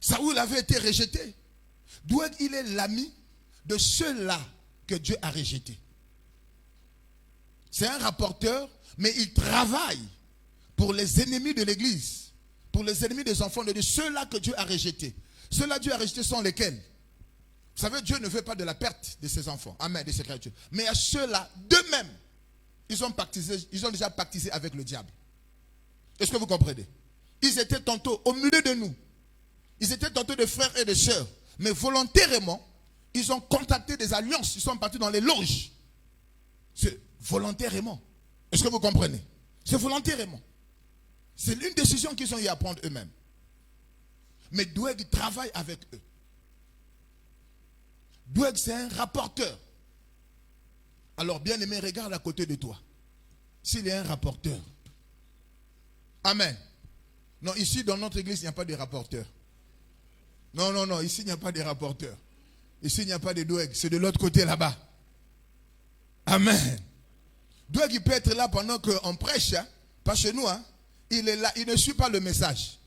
Saoul avait été rejeté. Doeg, il est l'ami de ceux-là que Dieu a rejetés. C'est un rapporteur, mais il travaille pour les ennemis de l'église, pour les ennemis des enfants de Dieu, ceux-là que Dieu a rejetés. Ceux-là que Dieu a rejetés sont lesquels? Vous savez, Dieu ne veut pas de la perte de ses enfants, amen, de ses créatures. Mais à ceux-là, d'eux-mêmes, ils ont déjà pactisé avec le diable. Est-ce que vous comprenez? Ils étaient tantôt au milieu de nous. Ils étaient tantôt des frères et des sœurs. Mais volontairement, ils ont contacté des alliances. Ils sont partis dans les loges. C'est volontairement. Est-ce que vous comprenez? C'est volontairement. C'est une décision qu'ils ont eu à prendre eux-mêmes. Mais Doeg travaille avec eux. Doeg, c'est un rapporteur. Alors, bien aimé, regarde à côté de toi. S'il est un rapporteur. Amen. Non, ici, dans notre église, il n'y a pas de rapporteur. Non, ici, il n'y a pas de rapporteur. Ici, il n'y a pas de Doeg. C'est de l'autre côté, là-bas. Amen. Doeg, il peut être là pendant qu'on prêche. Hein? Pas chez nous. Hein? Il est là. Il ne suit pas le message.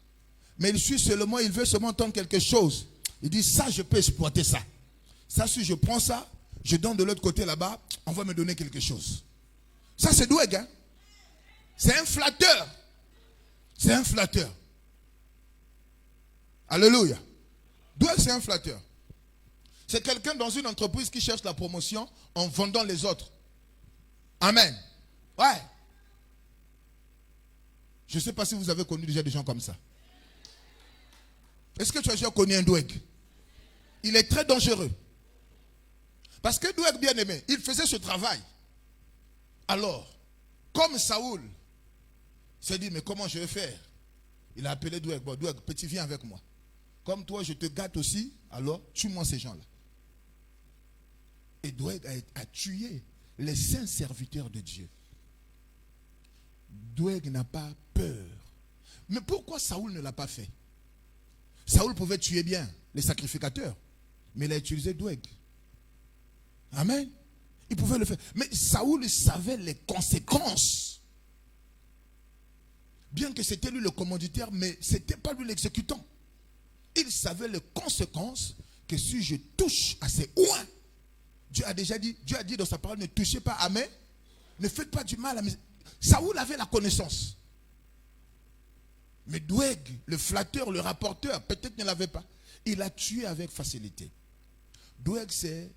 Mais il suit seulement, il veut seulement entendre quelque chose. Il dit, ça, je peux exploiter ça. Ça, si je prends ça, je donne de l'autre côté là-bas, on va me donner quelque chose. Ça, c'est Doeg. Hein? C'est un flatteur. C'est un flatteur. Alléluia. Doeg, c'est un flatteur. C'est quelqu'un dans une entreprise qui cherche la promotion en vendant les autres. Amen. Ouais. Je ne sais pas si vous avez connu déjà des gens comme ça. Est-ce que tu as déjà connu un Doeg? Il est très dangereux. Parce que Doeg, bien aimé, il faisait ce travail. Alors, comme Saoul s'est dit, mais comment je vais faire? Il a appelé Doeg. Bon, Doeg, petit, viens avec moi. Comme toi, je te gâte aussi, alors tue-moi ces gens-là. Et Doeg a tué les saints serviteurs de Dieu. Doeg n'a pas peur. Mais pourquoi Saoul ne l'a pas fait? Saoul pouvait tuer bien les sacrificateurs, mais il a utilisé Doeg. Amen. Il pouvait le faire. Mais Saoul savait les conséquences. Bien que c'était lui le commanditaire, mais ce n'était pas lui l'exécutant. Il savait les conséquences que si je touche à ces oins, Dieu a dit dans sa parole, ne touchez pas à mes, ne faites pas du mal à mes. Saoul avait la connaissance. Mais Doeg, le flatteur, le rapporteur, peut-être ne l'avait pas. Il a tué avec facilité. Doeg, ce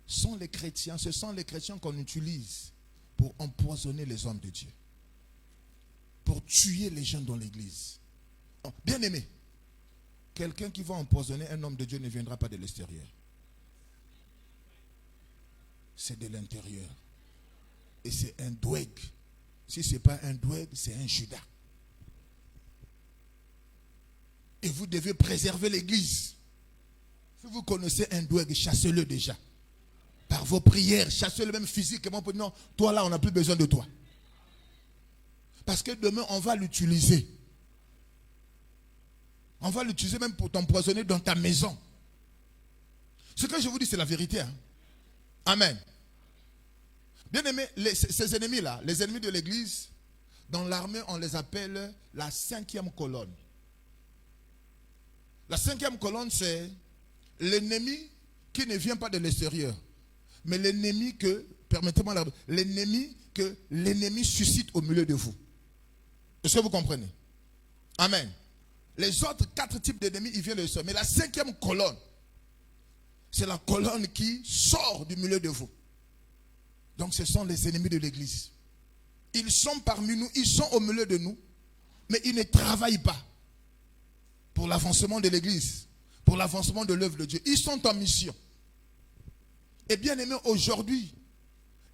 sont les chrétiens qu'on utilise pour empoisonner les hommes de Dieu. Pour tuer les gens dans l'église. Bien aimé, quelqu'un qui va empoisonner un homme de Dieu ne viendra pas de l'extérieur. C'est de l'intérieur. Et c'est un Doeg. Si ce n'est pas un Doeg, c'est un Judas. Et vous devez préserver l'église. Si vous connaissez un Doeg, chassez-le déjà. Par vos prières, chassez-le même physiquement. Non, toi là, on n'a plus besoin de toi. Parce que demain, on va l'utiliser. On va l'utiliser même pour t'empoisonner dans ta maison. Ce que je vous dis, c'est la vérité. Hein? Amen. Bien aimé, ces ennemis-là, les ennemis de l'église, Dans l'armée, on les appelle la 5e colonne. La 5e colonne, c'est l'ennemi qui ne vient pas de l'extérieur, mais l'ennemi que, permettez-moi, l'ennemi que l'ennemi suscite au milieu de vous. Est-ce que vous comprenez? Amen. Les autres 4 types d'ennemis, ils viennent de l'extérieur. Mais la 5e colonne, c'est la colonne qui sort du milieu de vous. Donc ce sont les ennemis de l'église. Ils sont parmi nous, ils sont au milieu de nous, mais ils ne travaillent pas pour l'avancement de l'église, pour l'avancement de l'œuvre de Dieu. Ils sont en mission. Et bien aimé, aujourd'hui,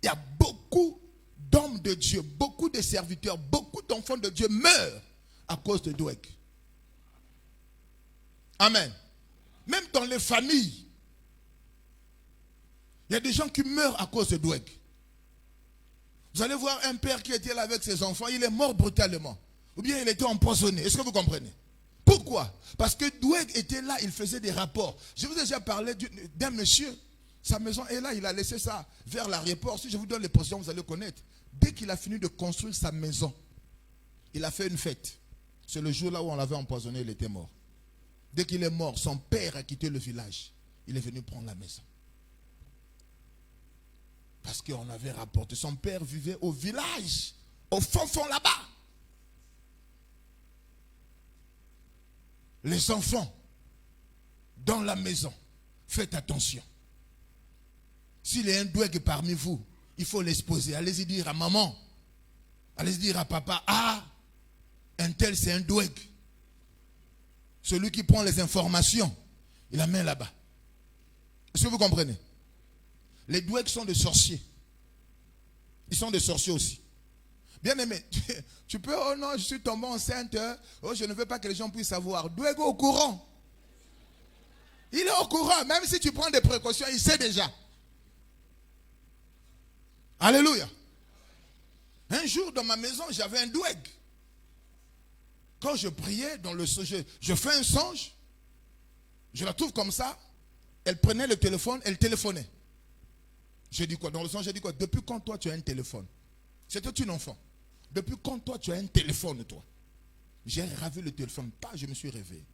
il y a beaucoup d'hommes de Dieu, beaucoup de serviteurs, beaucoup d'enfants de Dieu meurent à cause de Doeg. Amen. Même dans les familles, il y a des gens qui meurent à cause de Doeg. Vous allez voir un père qui était là avec ses enfants, il est mort brutalement. Ou bien il était empoisonné. Est-ce que vous comprenez? Pourquoi? Parce que Doeg était là, il faisait des rapports. Je vous ai déjà parlé d'un monsieur, sa maison est là, il a laissé ça vers l'aéroport. Si je vous donne les positions, vous allez connaître. Dès qu'il a fini de construire sa maison, il a fait une fête. C'est le jour là où on l'avait empoisonné, il était mort. Dès qu'il est mort, son père a quitté le village. Il est venu prendre la maison. Parce qu'on avait rapporté. Son père vivait au village, au fond là-bas. Les enfants, dans la maison, faites attention. S'il y a un Doeg parmi vous, il faut l'exposer. Allez-y dire à maman, allez-y dire à papa, ah, un tel c'est un Doeg. Celui qui prend les informations, il la met là-bas. Est-ce que vous comprenez? Les Doeg sont des sorciers. Ils sont des sorciers aussi. Bien aimé, tu peux, oh non, je suis tombé enceinte, oh je ne veux pas que les gens puissent savoir. Doeg est au courant. Il est au courant, même si tu prends des précautions, il sait déjà. Alléluia. Un jour dans ma maison, j'avais un Doeg. Quand je priais dans le songe, je fais un songe, je la trouve comme ça, elle prenait le téléphone, elle téléphonait. Je dis quoi? Dans le songe, je dis quoi? Depuis quand toi tu as un téléphone? C'était une enfant. Depuis quand toi tu as un téléphone, toi? J'ai ravé le téléphone, pas, je me suis réveillé.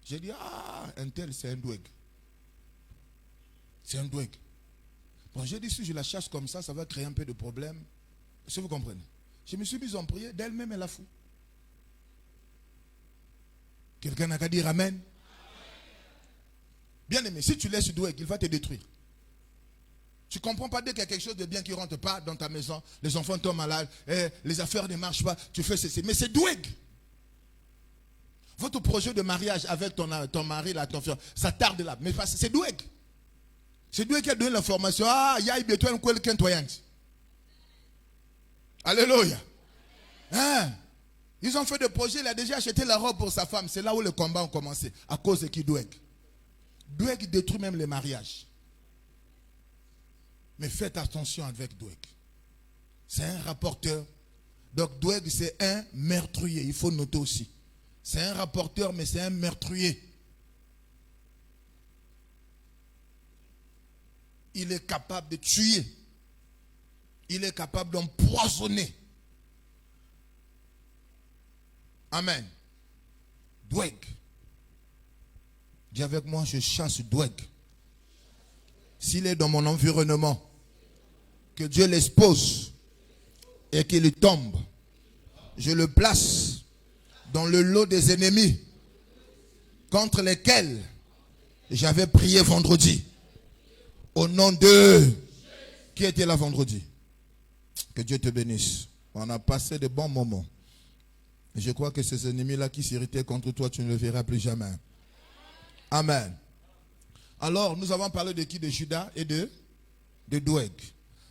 J'ai dit, ah, un tel, c'est un Doeg. C'est un Doeg. Bon, j'ai dit, si je la chasse comme ça, ça va créer un peu de problème. Est-ce que vous comprenez? Je me suis mis en prière, d'elle-même, elle a fou. Quelqu'un n'a qu'à dire amen. Bien aimé, si tu laisses Doeg, il va te détruire. Tu ne comprends pas, dès qu'il y a quelque chose de bien qui ne rentre pas dans ta maison, les enfants tombent malades, les affaires ne marchent pas, tu fais ceci. Mais c'est Doeg. Votre projet de mariage avec ton mari, là, ton frère, ça tarde là. Mais c'est Doeg. C'est Doeg qui a donné l'information. Ah, il y a bientôt un quelqu'un toyant. Alléluia. Hein? Ils ont fait des projets, il a déjà acheté la robe pour sa femme. C'est là où les combats ont commencé. À cause de qui? Doeg. Doeg détruit même les mariages. Mais faites attention avec Doeg. C'est un rapporteur. Donc Doeg, c'est un meurtrier. Il faut noter aussi. C'est un rapporteur, mais c'est un meurtrier. Il est capable de tuer. Il est capable d'empoisonner. Amen. Doeg. Dis avec moi, je chasse Doeg. S'il est dans mon environnement, que Dieu l'expose et qu'il tombe, je le place dans le lot des ennemis contre lesquels j'avais prié vendredi. Au nom de... Qui était là vendredi? Que Dieu te bénisse. On a passé de bons moments. Et je crois que ces ennemis-là qui s'irritaient contre toi, tu ne le verras plus jamais. Amen. Alors, nous avons parlé de qui? De Judas et de Doeg.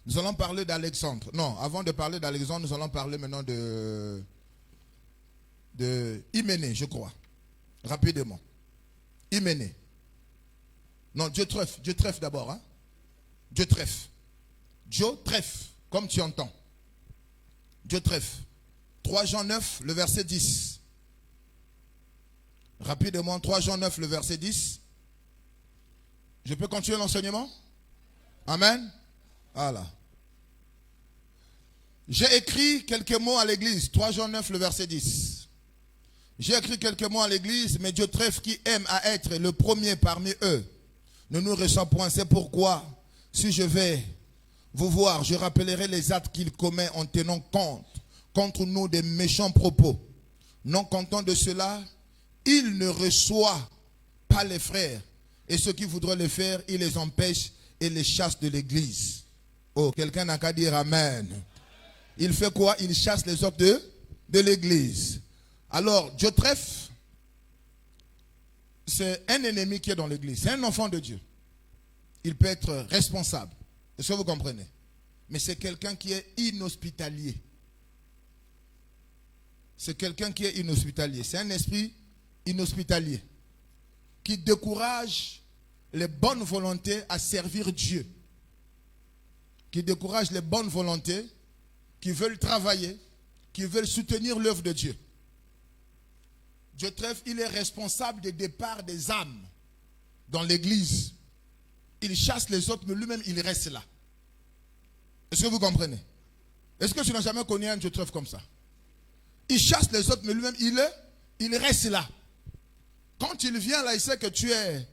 Nous allons parler d'Alexandre. Non, avant de parler d'Alexandre, nous allons parler maintenant de Hyménée, je crois. Rapidement. Hyménée. Non, Dieu trèfle d'abord. Hein? Dieu trèfle, comme tu entends. Dieu trèfle. 3 Jean 9, le verset 10. Rapidement, 3 Jean 9, le verset 10. Je peux continuer l'enseignement? Amen. Voilà. J'ai écrit quelques mots à l'église. 3 Jean 9, le verset 10. J'ai écrit quelques mots à l'église, mais Diotrephe qui aime à être le premier parmi eux ne nous ressent point. C'est pourquoi, si je vais vous voir, je rappellerai les actes qu'il commet en tenant compte contre nous des méchants propos. Non content de cela, il ne reçoit pas les frères. Et ceux qui voudraient le faire, il les empêche et les chasse de l'église. Oh, quelqu'un n'a qu'à dire amen. Il fait quoi? Il chasse les autres de l'église. Alors, Diotrephe, c'est un ennemi qui est dans l'église. C'est un enfant de Dieu. Il peut être responsable. Est-ce que vous comprenez? Mais c'est quelqu'un qui est inhospitalier. C'est quelqu'un qui est inhospitalier. C'est un esprit inhospitalier qui décourage les bonnes volontés à servir Dieu. Qui décourage les bonnes volontés qui veulent travailler, qui veulent soutenir l'œuvre de Dieu. Diotrephe, il est responsable du départ des âmes dans l'église. Il chasse les autres, mais lui-même, il reste là. Est-ce que vous comprenez? Est-ce que tu n'as jamais connu un Diotrephe comme ça? Il chasse les autres, mais lui-même, il reste là. Quand il vient là, il sait que tu es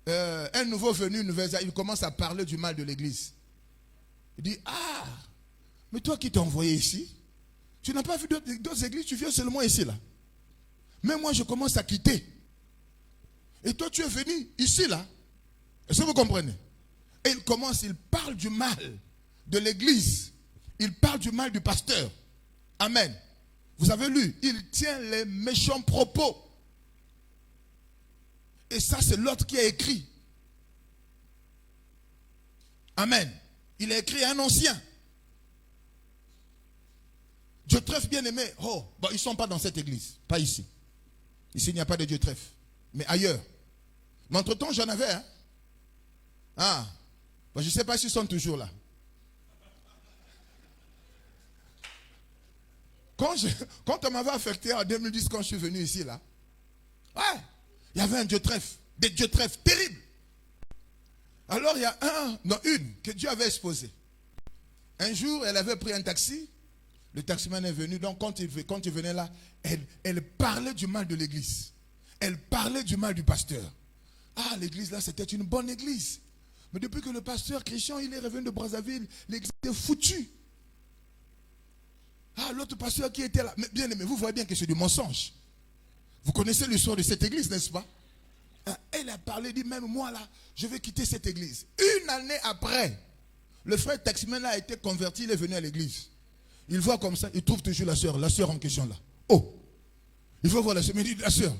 un nouveau venu, il commence à parler du mal de l'église. Il dit, ah, mais toi qui t'es envoyé ici, tu n'as pas vu d'autres églises, tu viens seulement ici là. Mais moi, je commence à quitter. Et toi, tu es venu ici là. Est-ce que vous comprenez? Et il parle du mal de l'église. Il parle du mal du pasteur. Amen. Vous avez lu, il tient les méchants propos. Et ça, c'est l'autre qui a écrit. Amen. Il a écrit un ancien. Diotrephe bien-aimé, oh, bon, ils ne sont pas dans cette église, pas ici. Ici, il n'y a pas de Diotrephe, mais ailleurs. Mais entre-temps, j'en avais. Hein? Ah, bon, je ne sais pas s'ils sont toujours là. Quand on m'avait affecté en 2010, quand je suis venu ici, là, ouais, il y avait un Diotrephe, des Diotrephes terribles. Alors, il y a une que Dieu avait exposée. Un jour, elle avait pris un taxi. Le taximan est venu. Donc, quand il venait là, elle parlait du mal de l'église. Elle parlait du mal du pasteur. Ah, l'église là, c'était une bonne église. Mais depuis que le pasteur Christian, il est revenu de Brazzaville, l'église est foutue. Ah, l'autre pasteur qui était là. Mais bien aimé, vous voyez bien que c'est du mensonge. Vous connaissez l'histoire de cette église, n'est-ce pas? Elle a parlé, dit même moi là, je vais quitter cette église. Une année après, le frère taximan là a été converti, il est venu à l'église. Il voit comme ça, il trouve toujours la sœur en question là. Oh, il va voir la sœur, mais il dit la sœur.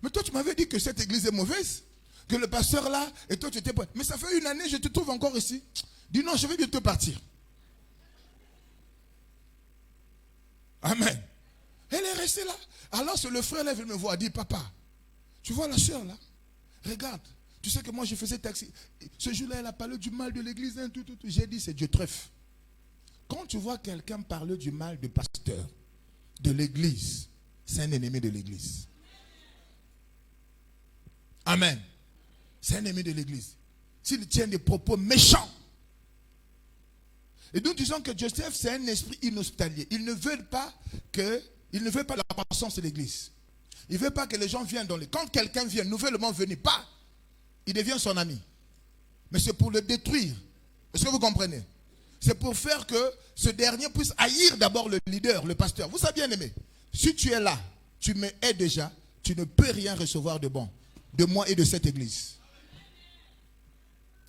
Mais toi tu m'avais dit que cette église est mauvaise, que le pasteur là, et toi tu étais pas. Mais ça fait une année, je te trouve encore ici. Dis non, je vais bientôt partir. Amen. Elle est restée là. Alors c'est le frère là, il me voir, dit papa, tu vois la sœur là? Regarde, tu sais que moi je faisais taxi. Ce jour-là, elle a parlé du mal de l'église. Hein, tout. J'ai dit, c'est Diotrephe. Quand tu vois quelqu'un parler du mal du pasteur, de l'église, c'est un ennemi de l'église. Amen. C'est un ennemi de l'église. S'il tient des propos méchants. Et nous disons que Diotrephe, c'est un esprit inhospitalier. Il ne veut pas la croissance de l'église. Il ne veut pas que les gens viennent dans les... Quand quelqu'un vient nouvellement venu, pas, il devient son ami. Mais c'est pour le détruire. Est-ce que vous comprenez? C'est pour faire que ce dernier puisse haïr d'abord le leader, le pasteur. Vous savez bien aimé, si tu es là, tu me hais déjà, tu ne peux rien recevoir de bon de moi et de cette église.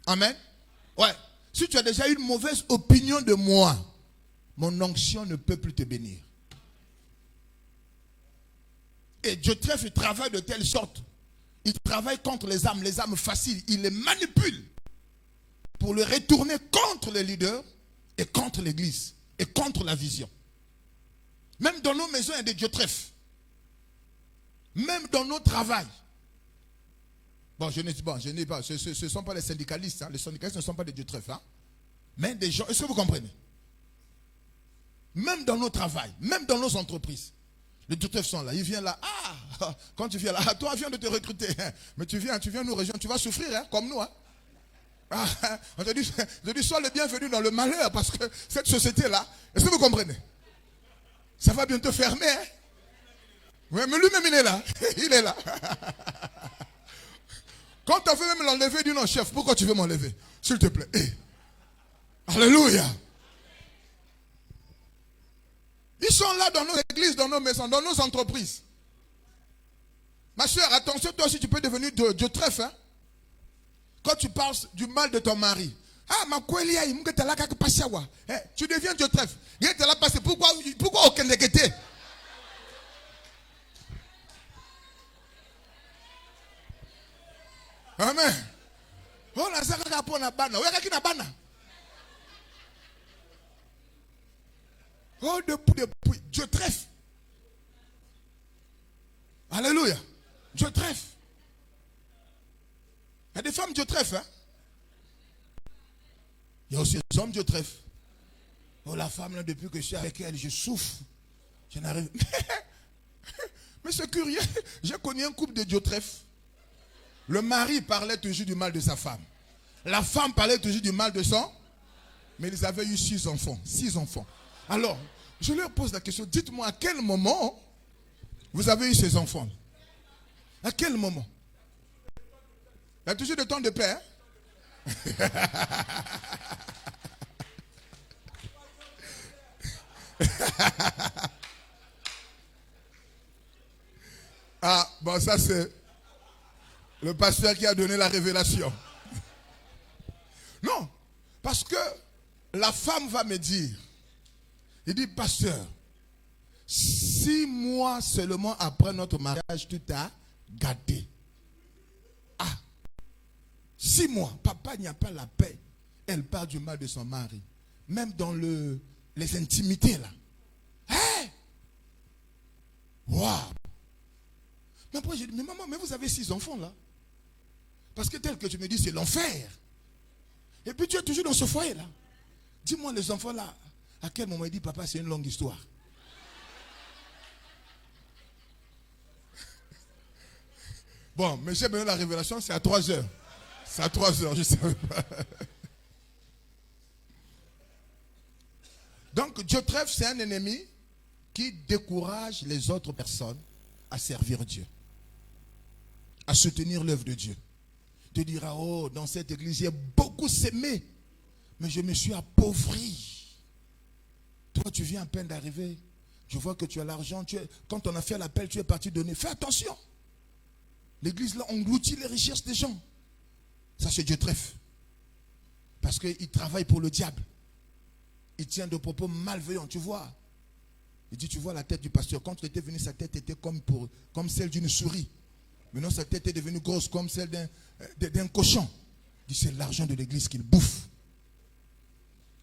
Amen. Ouais. Si tu as déjà une mauvaise opinion de moi, mon onction ne peut plus te bénir. Et Diotrephe, il travaille de telle sorte. Il travaille contre les âmes faciles. Il les manipule pour les retourner contre les leaders et contre l'église et contre la vision. Même dans nos maisons, il y a des Diotrephes. Même dans nos travails. Bon, je n'ai pas. Ce ne sont pas les syndicalistes. Hein. Les syndicalistes ne sont pas des Diotrephes. Hein. Mais des gens. Est-ce que vous comprenez? Même dans nos travails, même dans nos entreprises. Les Diotrephes sont là, ils viennent là. Ah, quand tu viens là, toi, viens de te recruter. Mais tu viens nous rejoindre, tu vas souffrir, hein, comme nous. Hein. Ah, on te dit, sois le bienvenu dans le malheur, parce que cette société-là, est-ce que vous comprenez? Ça va bientôt fermer. Hein? Oui, mais lui-même, il est là. Il est là. Quand tu as fait même l'enlever, dis non, chef, pourquoi tu veux m'enlever? S'il te plaît. Hey. Alléluia. Ils sont là dans nos églises, dans nos maisons, dans nos entreprises. Ma soeur, attention, toi aussi, tu peux devenir Dieu trèfle. Hein? Quand tu parles du mal de ton mari. Ah, ma kouelia, tu deviens Dieu trèfle. Pourquoi aucun négatif? Amen. Oh, la zaka pour na bana. Ouais, qui na bana. Oh, depuis, Dieu trèfle. Alléluia. Dieu trèfle. Il y a des femmes Dieu trèfle. Hein? Il y a aussi des hommes Dieu trèfle. Oh, la femme, là, depuis que je suis avec elle, je souffre. Je n'arrive. Mais c'est curieux. J'ai connu un couple de Dieu trèfle. Le mari parlait toujours du mal de sa femme. La femme parlait toujours du mal de son. Mais ils avaient eu 6 enfants. 6 enfants. Alors, je leur pose la question. Dites-moi à quel moment vous avez eu ces enfants? À quel moment? Il y a toujours des temps de paix. Hein? Ah, bon, ça c'est le pasteur qui a donné la révélation. Non, parce que la femme va me dire, il dit, pasteur, 6 mois seulement après notre mariage, tout a gâté. Ah, 6 mois, papa n'y a pas la paix. Elle parle du mal de son mari. Même dans les intimités là. Hein? Waouh! Mais après, j'ai dit, mais maman, mais vous avez 6 enfants là. Parce que tel que tu me dis, c'est l'enfer. Et puis tu es toujours dans ce foyer là. Dis-moi les enfants là, à quel moment il dit, papa, c'est une longue histoire. Bon, mais j'ai besoin de la révélation, c'est à 3 heures. C'est à 3 heures, je ne savais pas. Donc, Dieu trèfle, c'est un ennemi qui décourage les autres personnes à servir Dieu, à soutenir l'œuvre de Dieu. Tu diras, oh, dans cette église, j'ai beaucoup sémé, mais je me suis appauvri. Toi, tu viens à peine d'arriver. Je vois que tu as l'argent. Quand on a fait l'appel, tu es parti donner. Fais attention. L'église, là, engloutit les richesses des gens. Ça, c'est Dieu trèfle. Parce qu'il travaille pour le diable. Il tient de propos malveillants, tu vois. Il dit, tu vois la tête du pasteur. Quand il était venu, sa tête était comme celle d'une souris. Maintenant, sa tête est devenue grosse comme celle d'un cochon. Il dit, c'est l'argent de l'église qu'il bouffe.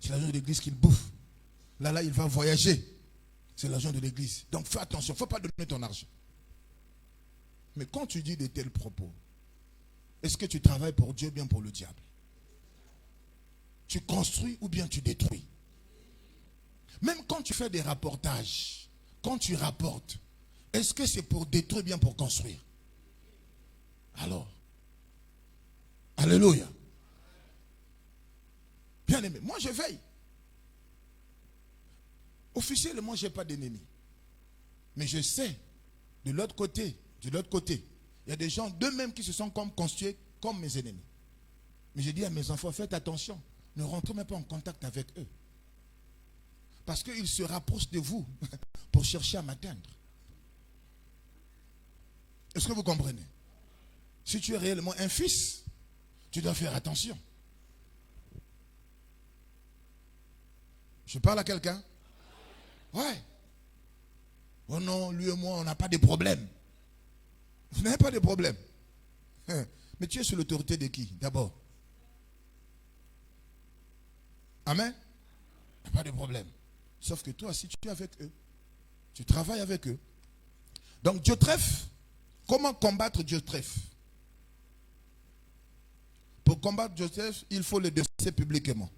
C'est l'argent de l'église qu'il bouffe. Là, il va voyager. C'est l'argent de l'église. Donc, fais attention. Il ne faut pas donner ton argent. Mais quand tu dis de tels propos, est-ce que tu travailles pour Dieu ou bien pour le diable? Tu construis ou bien tu détruis? Même quand tu fais des rapportages, quand tu rapportes, est-ce que c'est pour détruire ou bien pour construire? Alors, alléluia. Bien aimé, moi je veille. Officiellement, je n'ai pas d'ennemis. Mais je sais, de l'autre côté, il y a des gens d'eux-mêmes qui se sont construits comme mes ennemis. Mais je dis à mes enfants, faites attention, ne rentrez même pas en contact avec eux. Parce qu'ils se rapprochent de vous pour chercher à m'atteindre. Est-ce que vous comprenez? Si tu es réellement un fils, tu dois faire attention. Je parle à quelqu'un? Ouais. Oh non, lui et moi, on n'a pas de problème. Vous n'avez pas de problème. Mais tu es sous l'autorité de qui, d'abord? Amen? Il n'y a pas de problème. Sauf que toi, si tu es avec eux, tu travailles avec eux. Donc, Dieu trèfle. Comment combattre Dieu trèfle? Pour combattre Dieu trèfle, il faut le dénoncer publiquement,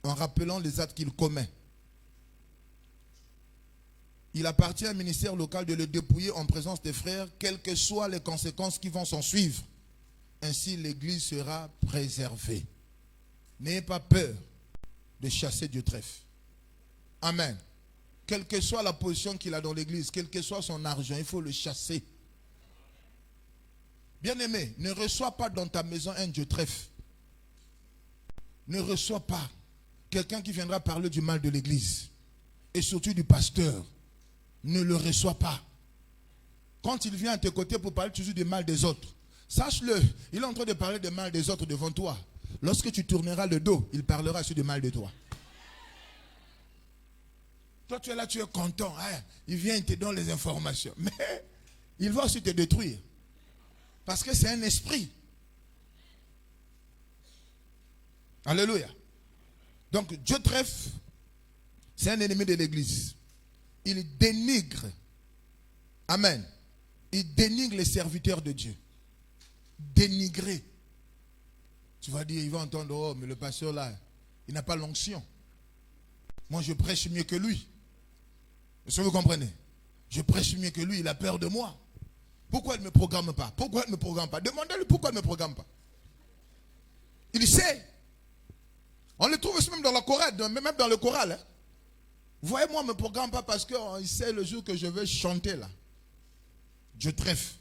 en rappelant les actes qu'il commet. Il appartient au ministère local de le dépouiller en présence des frères, quelles que soient les conséquences qui vont s'en suivre. Ainsi, l'église sera préservée. N'ayez pas peur de chasser Dieu trèfle. Amen. Quelle que soit la position qu'il a dans l'église, quel que soit son argent, il faut le chasser. Bien-aimé, ne reçois pas dans ta maison un Dieu trèfle. Ne reçois pas quelqu'un qui viendra parler du mal de l'église. Et surtout du pasteur. Ne le reçois pas. Quand il vient à tes côtés pour parler toujours du mal des autres, sache-le, il est en train de parler du mal des autres devant toi. Lorsque tu tourneras le dos, il parlera sur du mal de toi. Toi, tu es là, tu es content. Hein? Il vient, il te donne les informations. Mais il va aussi te détruire. Parce que c'est un esprit. Alléluia. Donc, Dieu trèfle, c'est un ennemi de l'église. Il dénigre. Amen. Il dénigre les serviteurs de Dieu. Dénigrer. Tu vas dire, il va entendre, oh, mais le pasteur là, il n'a pas l'onction. Moi, je prêche mieux que lui. Est-ce que vous comprenez? Je prêche mieux que lui, il a peur de moi. Pourquoi il ne me programme pas? Pourquoi il ne me programme pas? Demandez-lui pourquoi il ne me programme pas. Il sait. On le trouve aussi même dans la chorale, même dans le choral. Hein. Vous voyez, moi, il ne me programme pas parce qu'il sait le jour que je vais chanter là. Dieu trèfle.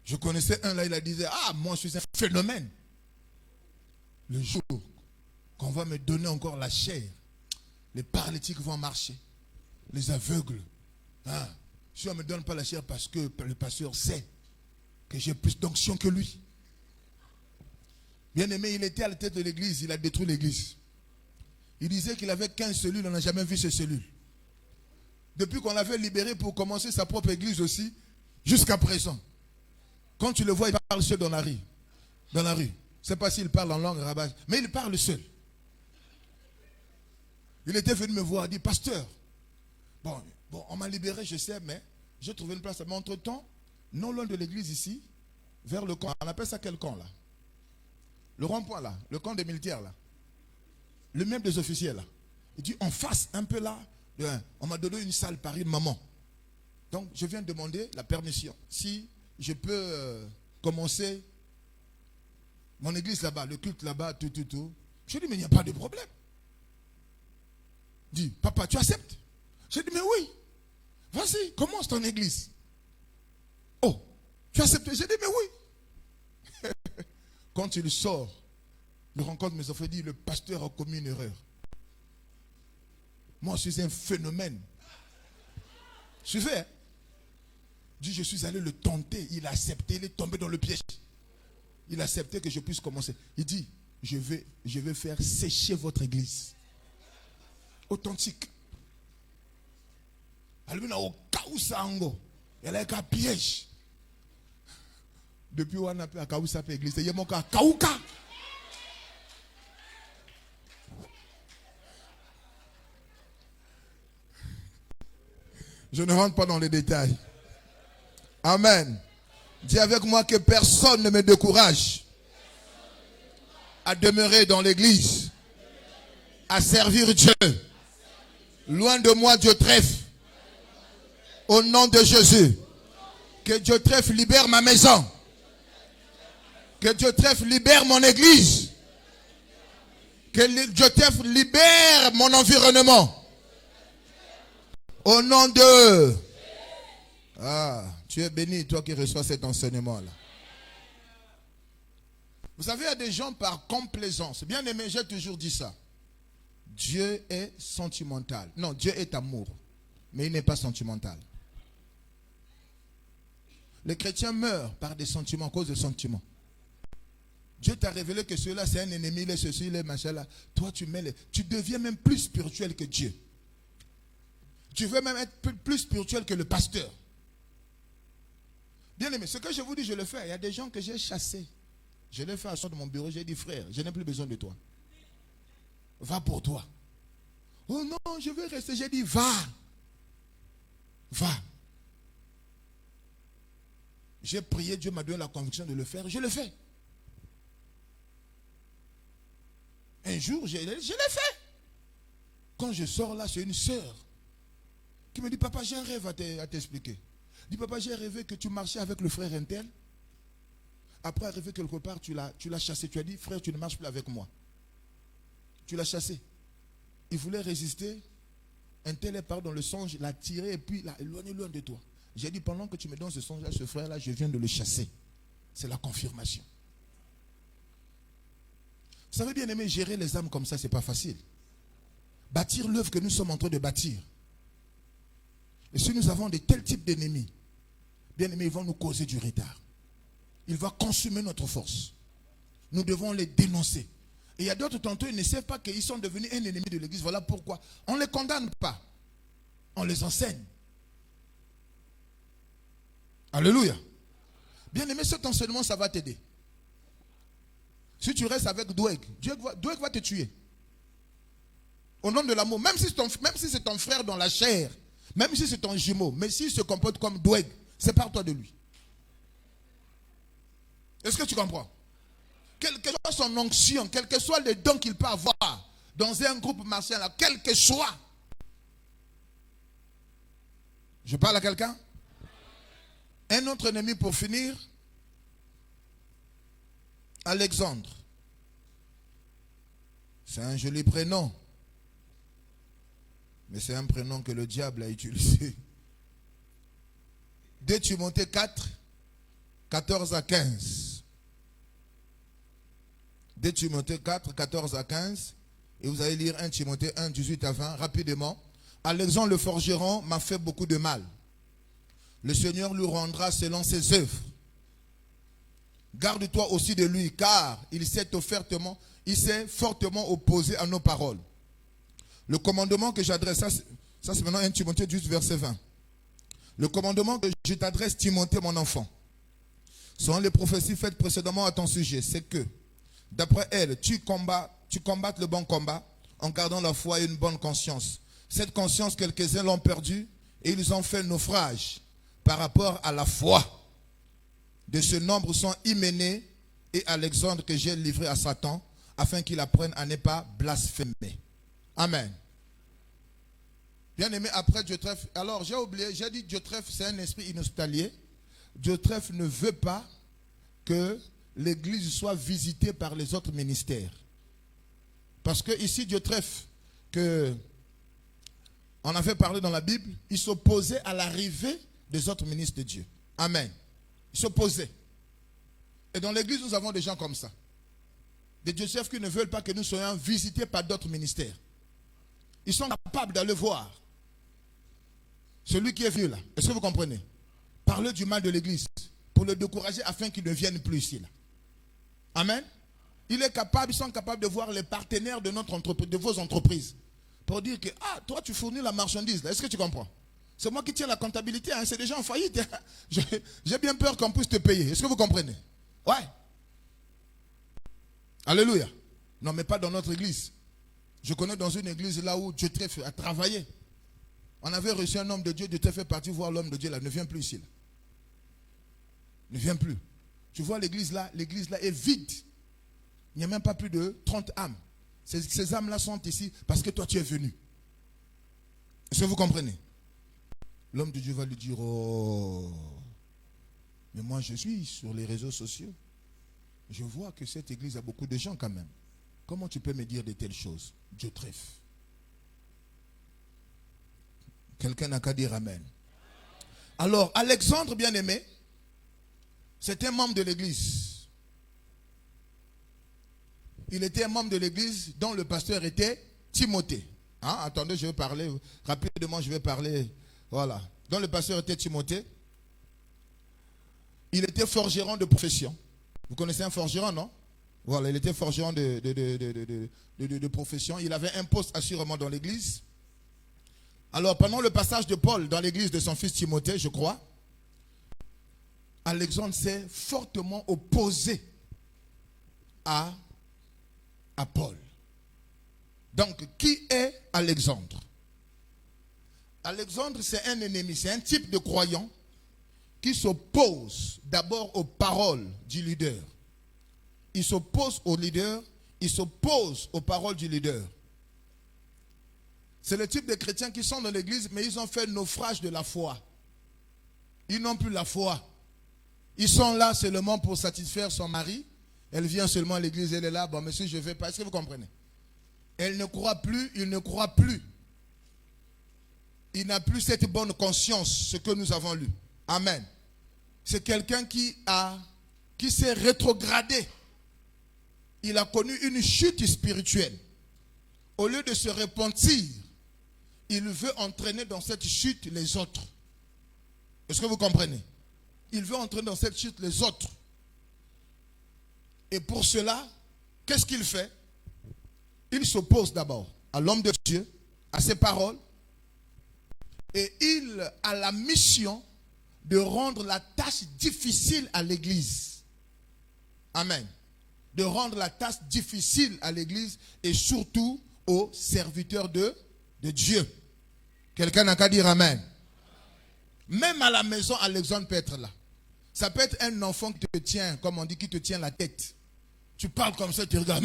Je connaissais un là, il a dit, ah, moi je suis un phénomène. Le jour qu'on va me donner encore la chair, les paralytiques vont marcher, les aveugles. Hein. Si on ne me donne pas la chair parce que le pasteur sait que j'ai plus d'onction que lui. Bien aimé, il était à la tête de l'église, il a détruit l'église. Il disait qu'il avait 15 cellules, on n'a jamais vu ces cellules. Depuis qu'on l'avait libéré pour commencer sa propre église aussi, jusqu'à présent. Quand tu le vois, il parle seul dans la rue. Dans la rue. Je ne sais pas s'il parle en langue arabe, mais il parle seul. Il était venu me voir, il dit, pasteur, bon, on m'a libéré, je sais, mais j'ai trouvé une place. Mais entre-temps, non loin de l'église ici, vers le camp, on appelle ça quel camp là? Le rond-point là, le camp des militaires là. Le même des officiers là. Il dit, en face, un peu là, on m'a donné une salle par une maman. Donc, je viens demander la permission. Si je peux commencer mon église là-bas, le culte là-bas, tout. Je dis, mais il n'y a pas de problème. Il dit, papa, tu acceptes? Je dis, mais oui. Vas-y, commence ton église. Oh, tu acceptes? J'ai dit, mais oui. Quand il sort, il rencontre mes enfants, il dit, le pasteur a commis une erreur. Moi, je suis un phénomène. Suivez. Hein? Il dit, je suis allé le tenter. Il a accepté, il est tombé dans le piège. Il a accepté que je puisse commencer. Il dit, je vais faire sécher votre église. Authentique. Elle n'a aucun sango. Elle a un piège. Depuis on a appelé à Kaoussa église, il y a mon cas Kaouka. Je ne rentre pas dans les détails. Amen. Dis avec moi que personne ne me décourage à demeurer dans l'église, à servir Dieu. Loin de moi, Dieu trèfle. Au nom de Jésus. Que Dieu trèfle libère ma maison. Que Dieu trèfle libère mon église. Que Dieu trèfle libère mon environnement. Au nom de... Ah, tu es béni, toi qui reçois cet enseignement-là. Vous savez, il y a des gens par complaisance. Bien aimé, j'ai toujours dit ça. Dieu est sentimental. Non, Dieu est amour. Mais il n'est pas sentimental. Les chrétiens meurent par des sentiments, à cause de sentiments. Dieu t'a révélé que celui-là, c'est un ennemi, il est ceci, il est machin là. Toi, tu deviens même plus spirituel que Dieu. Tu veux même être plus spirituel que le pasteur. Bien aimé, ce que je vous dis, je le fais. Il y a des gens que j'ai chassés. Je l'ai fait à sort de mon bureau, j'ai dit, frère, je n'ai plus besoin de toi. Va pour toi. Oh non, je vais rester. J'ai dit, va. Va. J'ai prié, Dieu m'a donné la conviction de le faire. Je le fais. Un jour, je l'ai fait. Quand je sors là, c'est une sœur qui me dit, papa, j'ai un rêve à t'expliquer. Je dis, papa, j'ai rêvé que tu marchais avec le frère Intel. Après arriver quelque part, tu l'as chassé. Tu as dit, frère, tu ne marches plus avec moi. Tu l'as chassé. Il voulait résister. Un tel est parti dans le songe, l'a tiré et puis l'a éloigné loin de toi. J'ai dit, pendant que tu me donnes ce songe-là, ce frère-là, je viens de le chasser. C'est la confirmation. Vous savez, bien aimé, gérer les âmes comme ça, ce n'est pas facile. Bâtir l'œuvre que nous sommes en train de bâtir. Et si nous avons de tels types d'ennemis, bien aimé, ils vont nous causer du retard. Ils vont consumer notre force. Nous devons les dénoncer. Et il y a d'autres tantôt, ils ne savent pas qu'ils sont devenus un ennemi de l'église. Voilà pourquoi. On ne les condamne pas. On les enseigne. Alléluia. Bien aimé, cet enseignement, ça va t'aider. Si tu restes avec Doueg, Doueg va te tuer. Au nom de l'amour. Même si c'est ton frère dans la chair, même si c'est ton jumeau, mais s'il se comporte comme Doueg, sépare-toi de lui. Est-ce que tu comprends? Quelle que soit son onction, quel que soit le don qu'il peut avoir dans un groupe martial, quel que soit. Je parle à quelqu'un? Un autre ennemi pour finir, Alexandre. C'est un joli prénom. Mais c'est un prénom que le diable a utilisé. 2 Timothée 4, 14 à 15. 2 Timothée 4, 14 à 15. Et vous allez lire 1 Timothée 1, 18 à 20, rapidement. Alexandre le forgeron m'a fait beaucoup de mal. Le Seigneur lui rendra selon ses œuvres. Garde-toi aussi de lui, car il s'est fortement opposé à nos paroles. Le commandement que j'adresse, ça c'est maintenant 1 Timothée 18, verset 20. Le commandement que je t'adresse, Timothée, mon enfant, selon les prophéties faites précédemment à ton sujet, c'est que, d'après elles, tu combattes le bon combat en gardant la foi et une bonne conscience. Cette conscience, quelques-uns l'ont perdue et ils ont fait naufrage par rapport à la foi. De ce nombre sont Hyménée et Alexandre que j'ai livré à Satan afin qu'il apprenne à ne pas blasphémer. Amen. Bien aimé, après Diotrephe, alors j'ai oublié, j'ai dit Diotrephe c'est un esprit inhospitalier. Diotrephe ne veut pas que l'église soit visitée par les autres ministères. Parce que ici Diotrephe, que on avait parlé dans la Bible, il s'opposait à l'arrivée des autres ministres de Dieu. Amen. Il s'opposait. Et dans l'église, nous avons des gens comme ça. Des diocèses qui ne veulent pas que nous soyons visités par d'autres ministères. Ils sont capables d'aller voir celui qui est vieux là. Est-ce que vous comprenez? Parler du mal de l'église pour le décourager afin qu'il ne vienne plus ici là. Amen. Ils sont capables de voir les partenaires de notre entreprise, de vos entreprises, pour dire que toi tu fournis la marchandise là. Est-ce que tu comprends? C'est moi qui tiens la comptabilité, hein. C'est déjà en faillite. J'ai bien peur qu'on puisse te payer. Est-ce que vous comprenez? Ouais. Alléluia. Non, mais pas dans notre église. Je connais dans une église là où Diotrephe a travaillé. On avait reçu un homme de Dieu, Diotrephe est parti voir l'homme de Dieu là. Ne viens plus ici là. Ne viens plus. Tu vois l'église là est vide. Il n'y a même pas plus de 30 âmes. Ces âmes là sont ici parce que toi tu es venu. Est-ce que vous comprenez? L'homme de Dieu va lui dire, oh, mais moi je suis sur les réseaux sociaux. Je vois que cette église a beaucoup de gens quand même. Comment tu peux me dire de telles choses? Diotrephe. Quelqu'un n'a qu'à dire amen. Alors, Alexandre, bien aimé, c'était un membre de l'église. Il était un membre de l'église dont le pasteur était Timothée. Attendez, je vais parler rapidement, je vais parler. Voilà. Dont le pasteur était Timothée. Il était forgeron de profession. Vous connaissez un forgeron, non? Voilà, il était forgeron de profession. Il avait un poste assurément dans l'église. Alors, pendant le passage de Paul dans l'église de son fils Timothée, je crois, Alexandre s'est fortement opposé à Paul. Donc, qui est Alexandre? Alexandre, c'est un ennemi, c'est un type de croyant qui s'oppose d'abord aux paroles du leader. Il s'oppose au leader, il s'oppose aux paroles du leader. C'est le type de chrétiens qui sont dans l'église, mais ils ont fait naufrage de la foi. Ils n'ont plus la foi. Ils sont là seulement pour satisfaire son mari. Elle vient seulement à l'église, elle est là. Bon, monsieur, je ne vais pas. Est-ce que vous comprenez? Elle ne croit plus, il ne croit plus. Il n'a plus cette bonne conscience, ce que nous avons lu. Amen. C'est quelqu'un qui s'est rétrogradé. Il a connu une chute spirituelle. Au lieu de se repentir, il veut entraîner dans cette chute les autres. Est-ce que vous comprenez? Il veut entraîner dans cette chute les autres. Et pour cela, qu'est-ce qu'il fait? Il s'oppose d'abord à l'homme de Dieu, à ses paroles. Et il a la mission de rendre la tâche difficile à l'église. Amen. De rendre la tâche difficile à l'église et surtout aux serviteurs de Dieu. Quelqu'un n'a qu'à dire amen. Même à la maison, Alexandre peut être là. Ça peut être un enfant qui te tient, comme on dit, qui te tient la tête. Tu parles comme ça, tu regardes.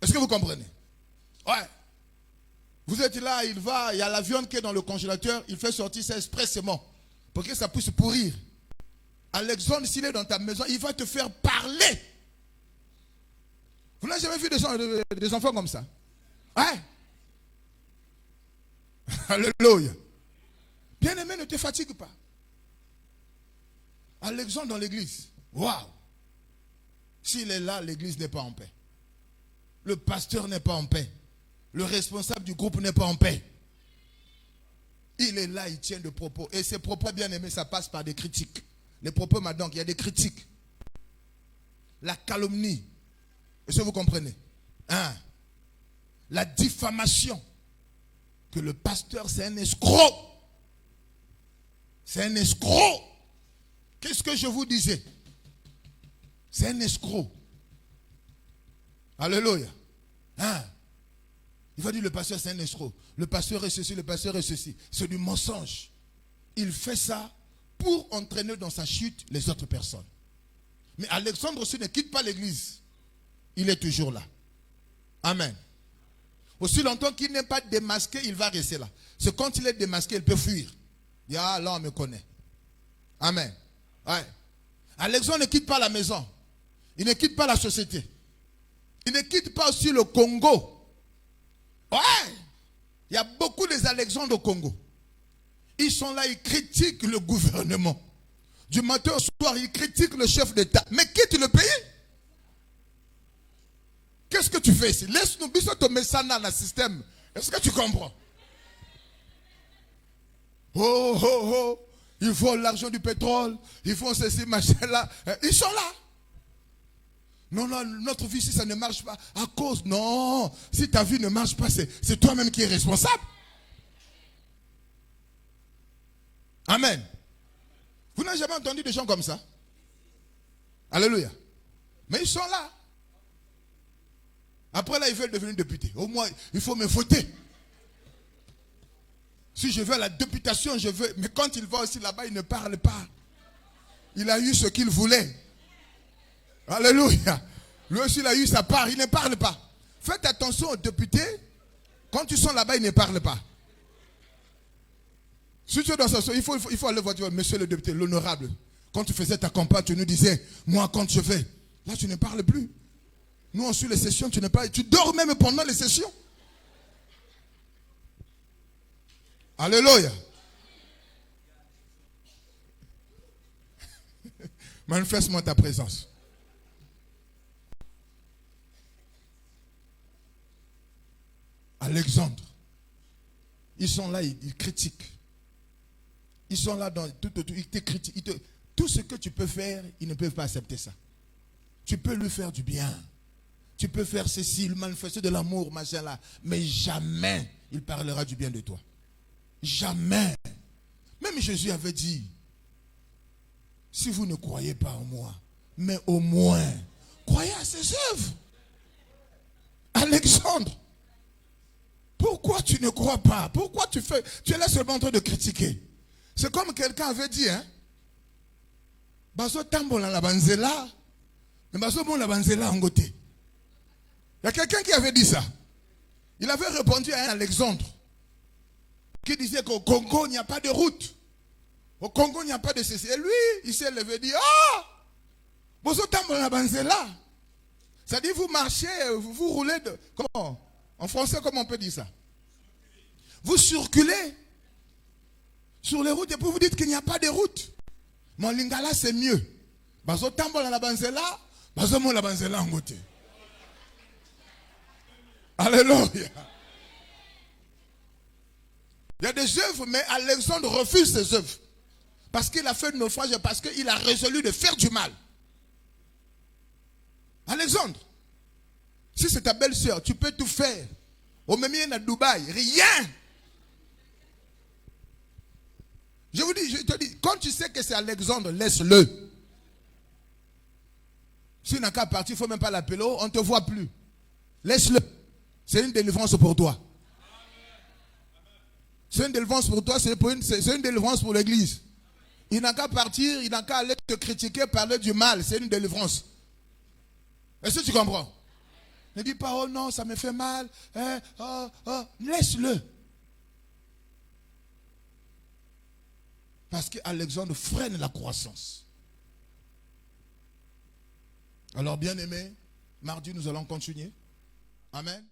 Est-ce que vous comprenez? Ouais. Vous êtes là, il y a la viande qui est dans le congélateur, il fait sortir ça expressément pour que ça puisse pourrir. Alexandre, s'il est dans ta maison, il va te faire parler. Vous n'avez jamais vu des enfants comme ça? Ouais. Alléluia. Bien-aimé, ne te fatigue pas. Alexandre dans l'église. Waouh. S'il est là, l'église n'est pas en paix. Le pasteur n'est pas en paix. Le responsable du groupe n'est pas en paix. Il est là, il tient de propos. Et ces propos, bien aimés, ça passe par des critiques. Les propos, donc, il y a des critiques. La calomnie. Est-ce que vous comprenez? Hein? La diffamation. Que le pasteur, c'est un escroc. C'est un escroc. Qu'est-ce que je vous disais? C'est un escroc. Alléluia. Hein? Il va dire le pasteur c'est un escroc. Le pasteur est ceci, le pasteur est ceci. C'est du mensonge. Il fait ça pour entraîner dans sa chute les autres personnes. Mais Alexandre aussi ne quitte pas l'église. Il est toujours là. Amen. Aussi longtemps qu'il n'est pas démasqué, il va rester là. C'est quand il est démasqué, il peut fuir. Il dit, ah là on me connaît. Amen. Ouais. Alexandre ne quitte pas la maison. Il ne quitte pas la société. Il ne quitte pas aussi le Congo. Ouais. Il y a beaucoup des Alexandres au Congo. Ils sont là, ils critiquent le gouvernement. Du matin au soir, ils critiquent le chef d'État. Mais quitte le pays. Qu'est-ce que tu fais ici? Laisse-nous te ça dans le système. Est-ce que tu comprends? Oh, oh, oh. Ils volent l'argent du pétrole. Ils font ceci, machin là. Ils sont là. Non, non, notre vie, si ça ne marche pas, à cause, non. Si ta vie ne marche pas, c'est toi-même qui es responsable. Amen. Vous n'avez jamais entendu des gens comme ça? Alléluia. Mais ils sont là. Après là, ils veulent devenir députés. Au moins, il faut me voter. Si je veux à la députation, je veux. Mais quand il va aussi là-bas, il ne parle pas. Il a eu ce qu'il voulait. Alléluia. Lui aussi, il a eu sa part. Il ne parle pas. Faites attention aux députés. Quand ils sont là-bas, ils ne parlent pas. Si tu es dans sa il faut aller voir, monsieur le député, l'honorable. Quand tu faisais ta campagne, tu nous disais, moi, quand je vais. Là, tu ne parles plus. Nous, on suit les sessions, tu ne parles. Tu dors même pendant les sessions. Alléluia. Manifeste-moi ta présence. Alexandre. Ils sont là, ils critiquent. Ils sont là, ils te critiquent. Tout ce que tu peux faire, ils ne peuvent pas accepter ça. Tu peux lui faire du bien. Tu peux faire ceci, lui manifester de l'amour, machin là. Mais jamais il parlera du bien de toi. Jamais. Même Jésus avait dit, si vous ne croyez pas en moi, mais au moins, croyez à ses œuvres. Alexandre, pourquoi tu ne crois pas? Pourquoi tu es là seulement en train de critiquer? C'est comme quelqu'un avait dit, hein. Baso tambola la banzela, mais baso bon la banzela en côté. Il y a quelqu'un qui avait dit ça. Il avait répondu à un Alexandre qui disait qu'au Congo, il n'y a pas de route. Au Congo, il n'y a pas de ceci. Et lui, il s'est levé et dit, ah, vous êtes là. C'est-à-dire, vous marchez, vous roulez de... Comment? En français, comment on peut dire ça? Vous circulez sur les routes et puis vous dites qu'il n'y a pas de route. Mais en lingala, c'est mieux. Bazo tambola la banzela, bazo mo la banzela en côté. Alléluia. Il y a des œuvres, mais Alexandre refuse ces œuvres. Parce qu'il a fait de naufrage, parce qu'il a résolu de faire du mal. Alexandre, si c'est ta belle-sœur, tu peux tout faire. Au même à Dubaï, rien. Je vous dis, je te dis, quand tu sais que c'est Alexandre, laisse-le. S'il n'a qu'à partir, il ne faut même pas l'appeler, on ne te voit plus. Laisse-le. C'est une délivrance pour toi. C'est une délivrance pour toi, c'est une délivrance pour l'église. Il n'a qu'à partir, il n'a qu'à aller te critiquer, parler du mal. C'est une délivrance. Est-ce que tu comprends? Ne dis pas, oh non, ça me fait mal. Laisse-le. Parce qu'Alexandre freine la croissance. Alors, bien-aimés, mardi, nous allons continuer. Amen.